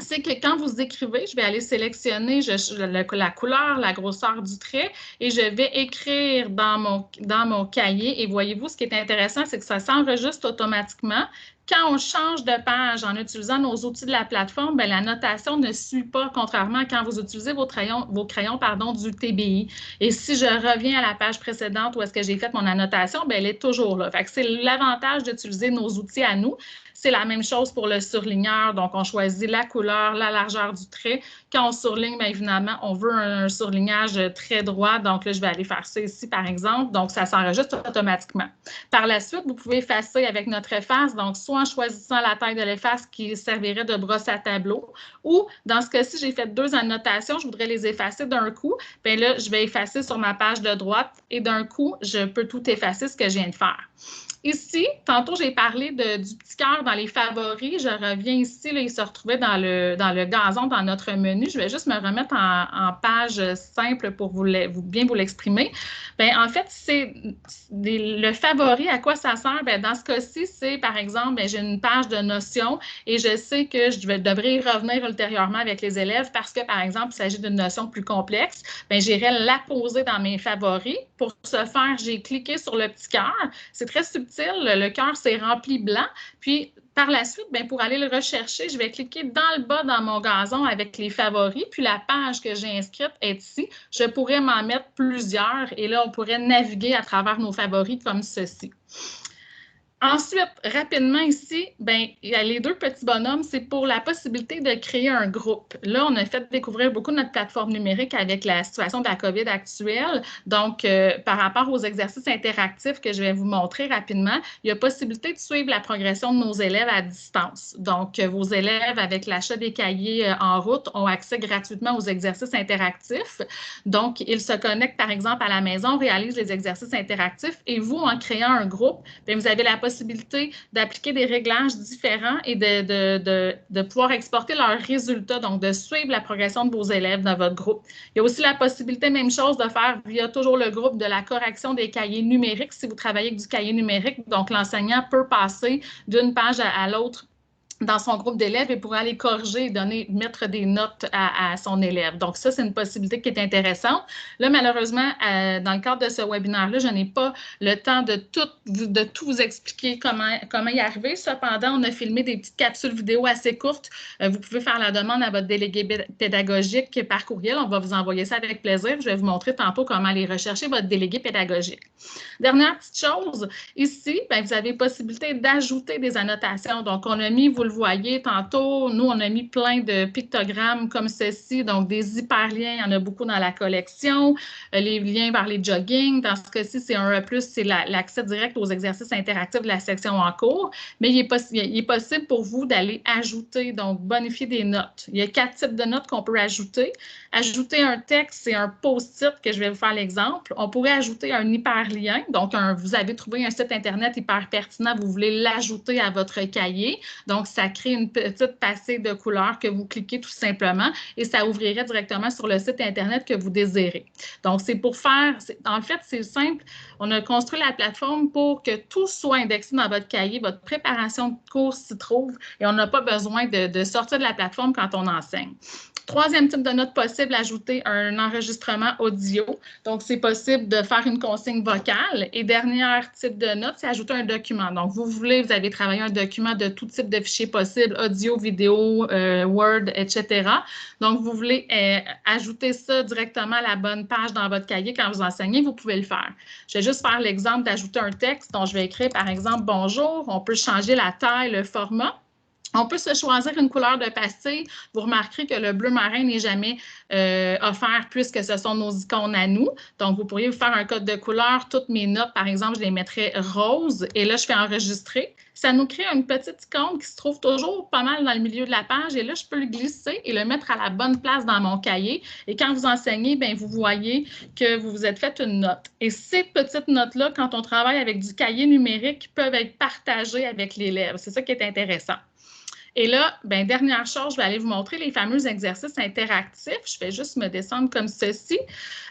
Speaker 3: c'est que quand vous écrivez, je vais aller sélectionner la couleur, la grosseur du trait et je vais écrire dans mon cahier. Et voyez-vous, ce qui est intéressant, c'est que ça s'enregistre automatiquement. Quand on change de page en utilisant nos outils de la plateforme, bien, la notation ne suit pas, contrairement à quand vous utilisez vos crayons du TBI. Et si je reviens à la page précédente où est-ce que j'ai fait mon annotation, bien, elle est toujours là. Fait que c'est l'avantage d'utiliser nos outils à nous. C'est la même chose pour le surligneur. Donc, on choisit la couleur, la largeur du trait. Quand on surligne, bien évidemment, on veut un surlignage très droit. Donc, là, je vais aller faire ça ici, par exemple. Donc, ça s'enregistre automatiquement. Par la suite, vous pouvez effacer avec notre efface. Donc, soit en choisissant la taille de l'efface qui servirait de brosse à tableau, ou dans ce cas-ci, j'ai fait 2 annotations. Je voudrais les effacer d'un coup. Bien là, je vais effacer sur ma page de droite et d'un coup, je peux tout effacer ce que je viens de faire. Ici, tantôt, j'ai parlé du petit cœur dans les favoris. Je reviens ici, là, il se retrouvait dans le gazon dans notre menu. Je vais juste me remettre en page simple pour bien vous l'exprimer. Bien, en fait, c'est le favori, à quoi ça sert? Bien, dans ce cas-ci, c'est, par exemple, bien, j'ai une page de notion et je sais que je devrais y revenir ultérieurement avec les élèves parce que, par exemple, il s'agit d'une notion plus complexe. Bien, j'irai la poser dans mes favoris. Pour ce faire, j'ai cliqué sur le petit cœur. C'est très subtil. Le cœur s'est rempli blanc. Puis, par la suite, bien, pour aller le rechercher, je vais cliquer dans le bas dans mon gazon avec les favoris. Puis, la page que j'ai inscrite est ici. Je pourrais m'en mettre plusieurs et là, on pourrait naviguer à travers nos favoris comme ceci. Ensuite, rapidement ici, bien, il y a les 2 petits bonhommes, c'est pour la possibilité de créer un groupe. Là, on a fait découvrir beaucoup notre plateforme numérique avec la situation de la COVID actuelle. Donc, par rapport aux exercices interactifs que je vais vous montrer rapidement, il y a possibilité de suivre la progression de nos élèves à distance. Donc, vos élèves, avec l'achat des cahiers en route, ont accès gratuitement aux exercices interactifs. Donc, ils se connectent, par exemple, à la maison, réalisent les exercices interactifs et vous, en créant un groupe, bien, vous avez la possibilité d'appliquer des réglages différents et de pouvoir exporter leurs résultats, donc de suivre la progression de vos élèves dans votre groupe. Il y a aussi la possibilité, même chose, de faire via toujours le groupe de la correction des cahiers numériques si vous travaillez avec du cahier numérique. Donc, l'enseignant peut passer d'une page à l'autre dans son groupe d'élèves et pourra aller corriger et mettre des notes à son élève. Donc, ça, c'est une possibilité qui est intéressante. Là, malheureusement, dans le cadre de ce webinaire-là, je n'ai pas le temps de tout vous expliquer comment y arriver. Cependant, on a filmé des petites capsules vidéo assez courtes. Vous pouvez faire la demande à votre délégué pédagogique par courriel. On va vous envoyer ça avec plaisir. Je vais vous montrer tantôt comment aller rechercher votre délégué pédagogique. Dernière petite chose, ici, bien, vous avez possibilité d'ajouter des annotations. Donc, on a mis, vous le voyez tantôt, nous, on a mis plein de pictogrammes comme ceci, donc des hyperliens, il y en a beaucoup dans la collection, les liens vers les jogging. Dans ce cas-ci, c'est un E+, c'est l'accès direct aux exercices interactifs de la section en cours, mais il est possible pour vous d'aller ajouter, donc bonifier des notes. Il y a 4 types de notes qu'on peut ajouter. Ajouter un texte, c'est un post-it que je vais vous faire l'exemple. On pourrait ajouter un hyperlien, donc vous avez trouvé un site Internet hyper pertinent, vous voulez l'ajouter à votre cahier, donc ça crée une petite passée de couleurs que vous cliquez tout simplement et ça ouvrirait directement sur le site Internet que vous désirez. Donc, c'est pour faire, en fait, c'est simple, on a construit la plateforme pour que tout soit indexé dans votre cahier, votre préparation de cours s'y trouve et on n'a pas besoin de sortir de la plateforme quand on enseigne. Troisième type de note possible, ajouter un enregistrement audio. Donc, c'est possible de faire une consigne vocale. Et dernier type de note, c'est ajouter un document. Donc, vous avez travaillé un document de tout type de fichiers possibles, audio, vidéo, Word, etc. Donc, vous voulez ajouter ça directement à la bonne page dans votre cahier quand vous enseignez, vous pouvez le faire. Je vais juste faire l'exemple d'ajouter un texte. Donc, je vais écrire, par exemple, « Bonjour ». On peut changer la taille, le format. On peut se choisir une couleur de pastille. Vous remarquerez que le bleu marin n'est jamais offert puisque ce sont nos icônes à nous. Donc, vous pourriez vous faire un code de couleur. Toutes mes notes, par exemple, je les mettrais rose. Et là, je fais enregistrer. Ça nous crée une petite icône qui se trouve toujours pas mal dans le milieu de la page. Et là, je peux le glisser et le mettre à la bonne place dans mon cahier. Et quand vous enseignez, bien, vous voyez que vous vous êtes fait une note. Et ces petites notes-là, quand on travaille avec du cahier numérique, peuvent être partagées avec l'élève. C'est ça qui est intéressant. Et là, bien, dernière chose, je vais aller vous montrer les fameux exercices interactifs. Je vais juste me descendre comme ceci.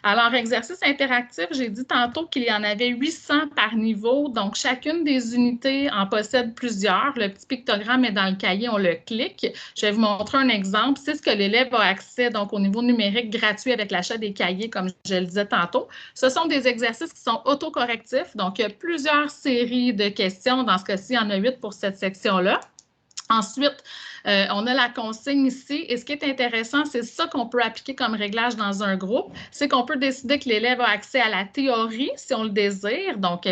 Speaker 3: Alors, exercice interactif, j'ai dit tantôt qu'il y en avait 800 par niveau. Donc, chacune des unités en possède plusieurs. Le petit pictogramme est dans le cahier, on le clique. Je vais vous montrer un exemple. C'est ce que l'élève a accès donc au niveau numérique gratuit avec l'achat des cahiers, comme je le disais tantôt. Ce sont des exercices qui sont autocorrectifs. Donc, il y a plusieurs séries de questions. Dans ce cas-ci, il y en a 8 pour cette section-là. Ensuite, on a la consigne ici. Et ce qui est intéressant, c'est ça qu'on peut appliquer comme réglage dans un groupe, c'est qu'on peut décider que l'élève a accès à la théorie si on le désire. Donc,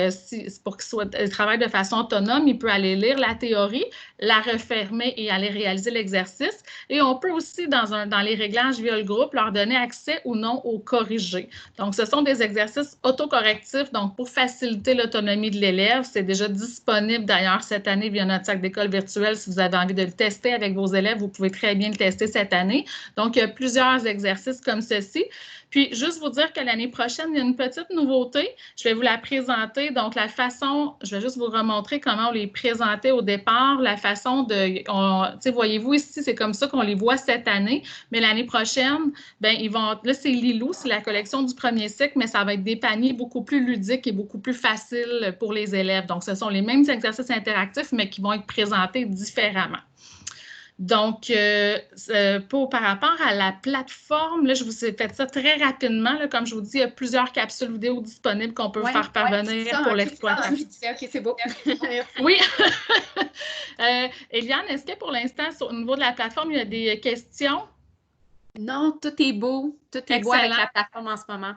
Speaker 3: pour qu'il travaille de façon autonome, il peut aller lire la théorie, la refermer et aller réaliser l'exercice. Et on peut aussi, dans les réglages via le groupe, leur donner accès ou non au corrigé. Donc, ce sont des exercices autocorrectifs. Donc, pour faciliter l'autonomie de l'élève, c'est déjà disponible d'ailleurs cette année via notre sac d'école virtuelle. Si vous avez envie de le tester avec vos élèves, vous pouvez très bien le tester cette année. Donc, il y a plusieurs exercices comme ceci. Puis, juste vous dire que l'année prochaine, il y a une petite nouveauté. Je vais vous la présenter. Donc, la façon, je vais juste vous remontrer comment on les présentait au départ. La façon de, voyez-vous ici, c'est comme ça qu'on les voit cette année. Mais l'année prochaine, bien, là, c'est Lilou, c'est la collection du premier cycle, mais ça va être des paniers beaucoup plus ludiques et beaucoup plus faciles pour les élèves. Donc, ce sont les mêmes exercices interactifs, mais qui vont être présentés différemment. Donc, par rapport à la plateforme, là, je vous ai fait ça très rapidement. Là, comme je vous dis, il y a plusieurs capsules vidéo disponibles qu'on peut faire parvenir pour l'exploitation.
Speaker 2: OK, c'est beau.
Speaker 3: Oui. Eliane, est-ce que pour l'instant, au niveau de la plateforme, il y a des questions?
Speaker 2: Non, tout est beau. Tout est beau avec la plateforme en ce moment.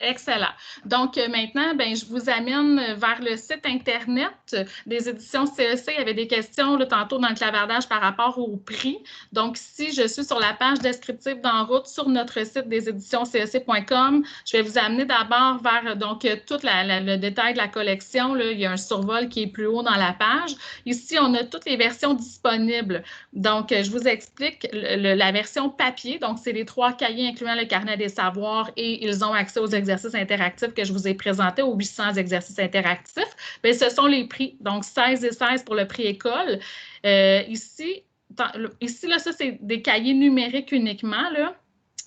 Speaker 3: Excellent. Donc, maintenant, bien, je vous amène vers le site Internet des éditions CEC. Il y avait des questions là, tantôt dans le clavardage par rapport au prix. Donc, ici, je suis sur la page descriptive d'En route sur notre site des éditions CEC.com. Je vais vous amener d'abord vers donc, tout le détail de la collection. Là. Il y a un survol qui est plus haut dans la page. Ici, on a toutes les versions disponibles. Donc, je vous explique la version papier. Donc, c'est les 3 cahiers incluant le carnet des savoirs et ils ont accès aux exercices interactifs que je vous ai présentés, aux 800 exercices interactifs. Bien, ce sont les prix. Donc, 16 et 16 pour le prix école. Ici, là, ça, c'est des cahiers numériques uniquement, là.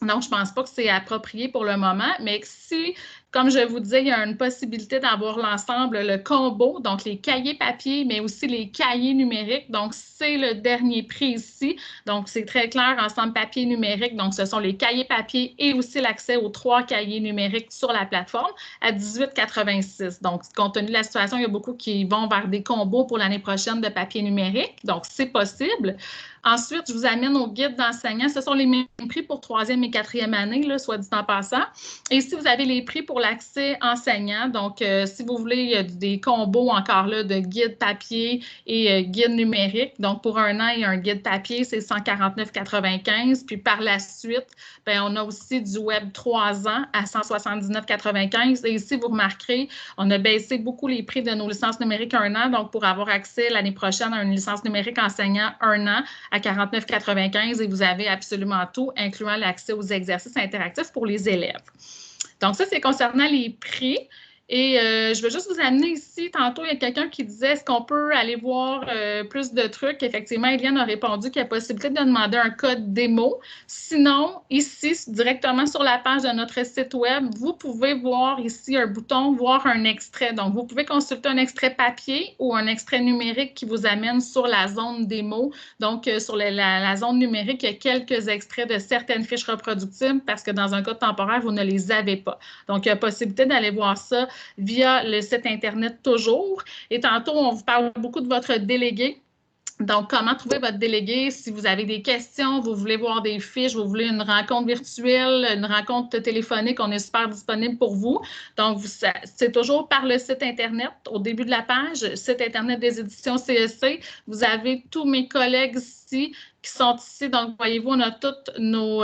Speaker 3: Donc, je ne pense pas que c'est approprié pour le moment, mais si, comme je vous disais, il y a une possibilité d'avoir l'ensemble, le combo, donc les cahiers papier, mais aussi les cahiers numériques. Donc, c'est le dernier prix ici. Donc, c'est très clair, ensemble papier numérique. Donc, ce sont les cahiers papier et aussi l'accès aux 3 cahiers numériques sur la plateforme à 18,86 $. Donc, compte tenu de la situation, il y a beaucoup qui vont vers des combos pour l'année prochaine de papier numérique. Donc, c'est possible. Ensuite, je vous amène au guide d'enseignants. Ce sont les mêmes prix pour 3e et 4e année, là, soit dit en passant. Et ici, vous avez les prix pour l'accès enseignant. Donc, si vous voulez, il y a des combos encore là de guide papier et guide numérique. Donc, pour 1 an, il y a un guide papier, c'est 149,95 $. Puis par la suite, bien, on a aussi du web 3 ans à 179,95 $. Et ici, vous remarquerez, on a baissé beaucoup les prix de nos licences numériques 1 an. Donc, pour avoir accès l'année prochaine à une licence numérique enseignant 1 an, à 49,95 $, et vous avez absolument tout, incluant l'accès aux exercices interactifs pour les élèves. Donc, ça, c'est concernant les prix. Et je veux juste vous amener ici. Tantôt, il y a quelqu'un qui disait, est-ce qu'on peut aller voir plus de trucs? Effectivement, Eliane a répondu qu'il y a possibilité de demander un code démo. Sinon, ici, directement sur la page de notre site web, vous pouvez voir ici un bouton « Voir un extrait ». Donc, vous pouvez consulter un extrait papier ou un extrait numérique qui vous amène sur la zone démo. Donc, sur la zone numérique, il y a quelques extraits de certaines fiches reproductibles parce que dans un code temporaire, vous ne les avez pas. Donc, il y a possibilité d'aller voir ça via le site Internet toujours. Et tantôt, on vous parle beaucoup de votre délégué. Donc, comment trouver votre délégué? Si vous avez des questions, vous voulez voir des fiches, vous voulez une rencontre virtuelle, une rencontre téléphonique, on est super disponible pour vous. Donc, c'est toujours par le site Internet, au début de la page, site Internet des éditions CEC. Vous avez tous mes collègues ici qui sont ici. Donc, voyez-vous, on a toutes nos...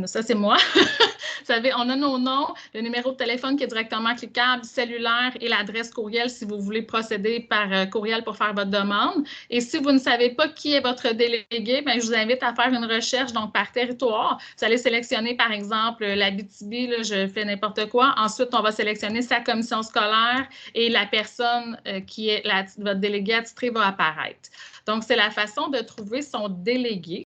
Speaker 3: ça, c'est moi. Vous savez, on a nos noms, le numéro de téléphone qui est directement cliquable, cellulaire et l'adresse courriel si vous voulez procéder par courriel pour faire votre demande. Et si vous ne savez pas qui est votre délégué, bien, je vous invite à faire une recherche donc par territoire. Vous allez sélectionner, par exemple, l'Abitibi, là, je fais n'importe quoi. Ensuite, on va sélectionner sa commission scolaire et la personne qui est votre délégué attitré va apparaître. Donc, c'est la façon de trouver son délégué.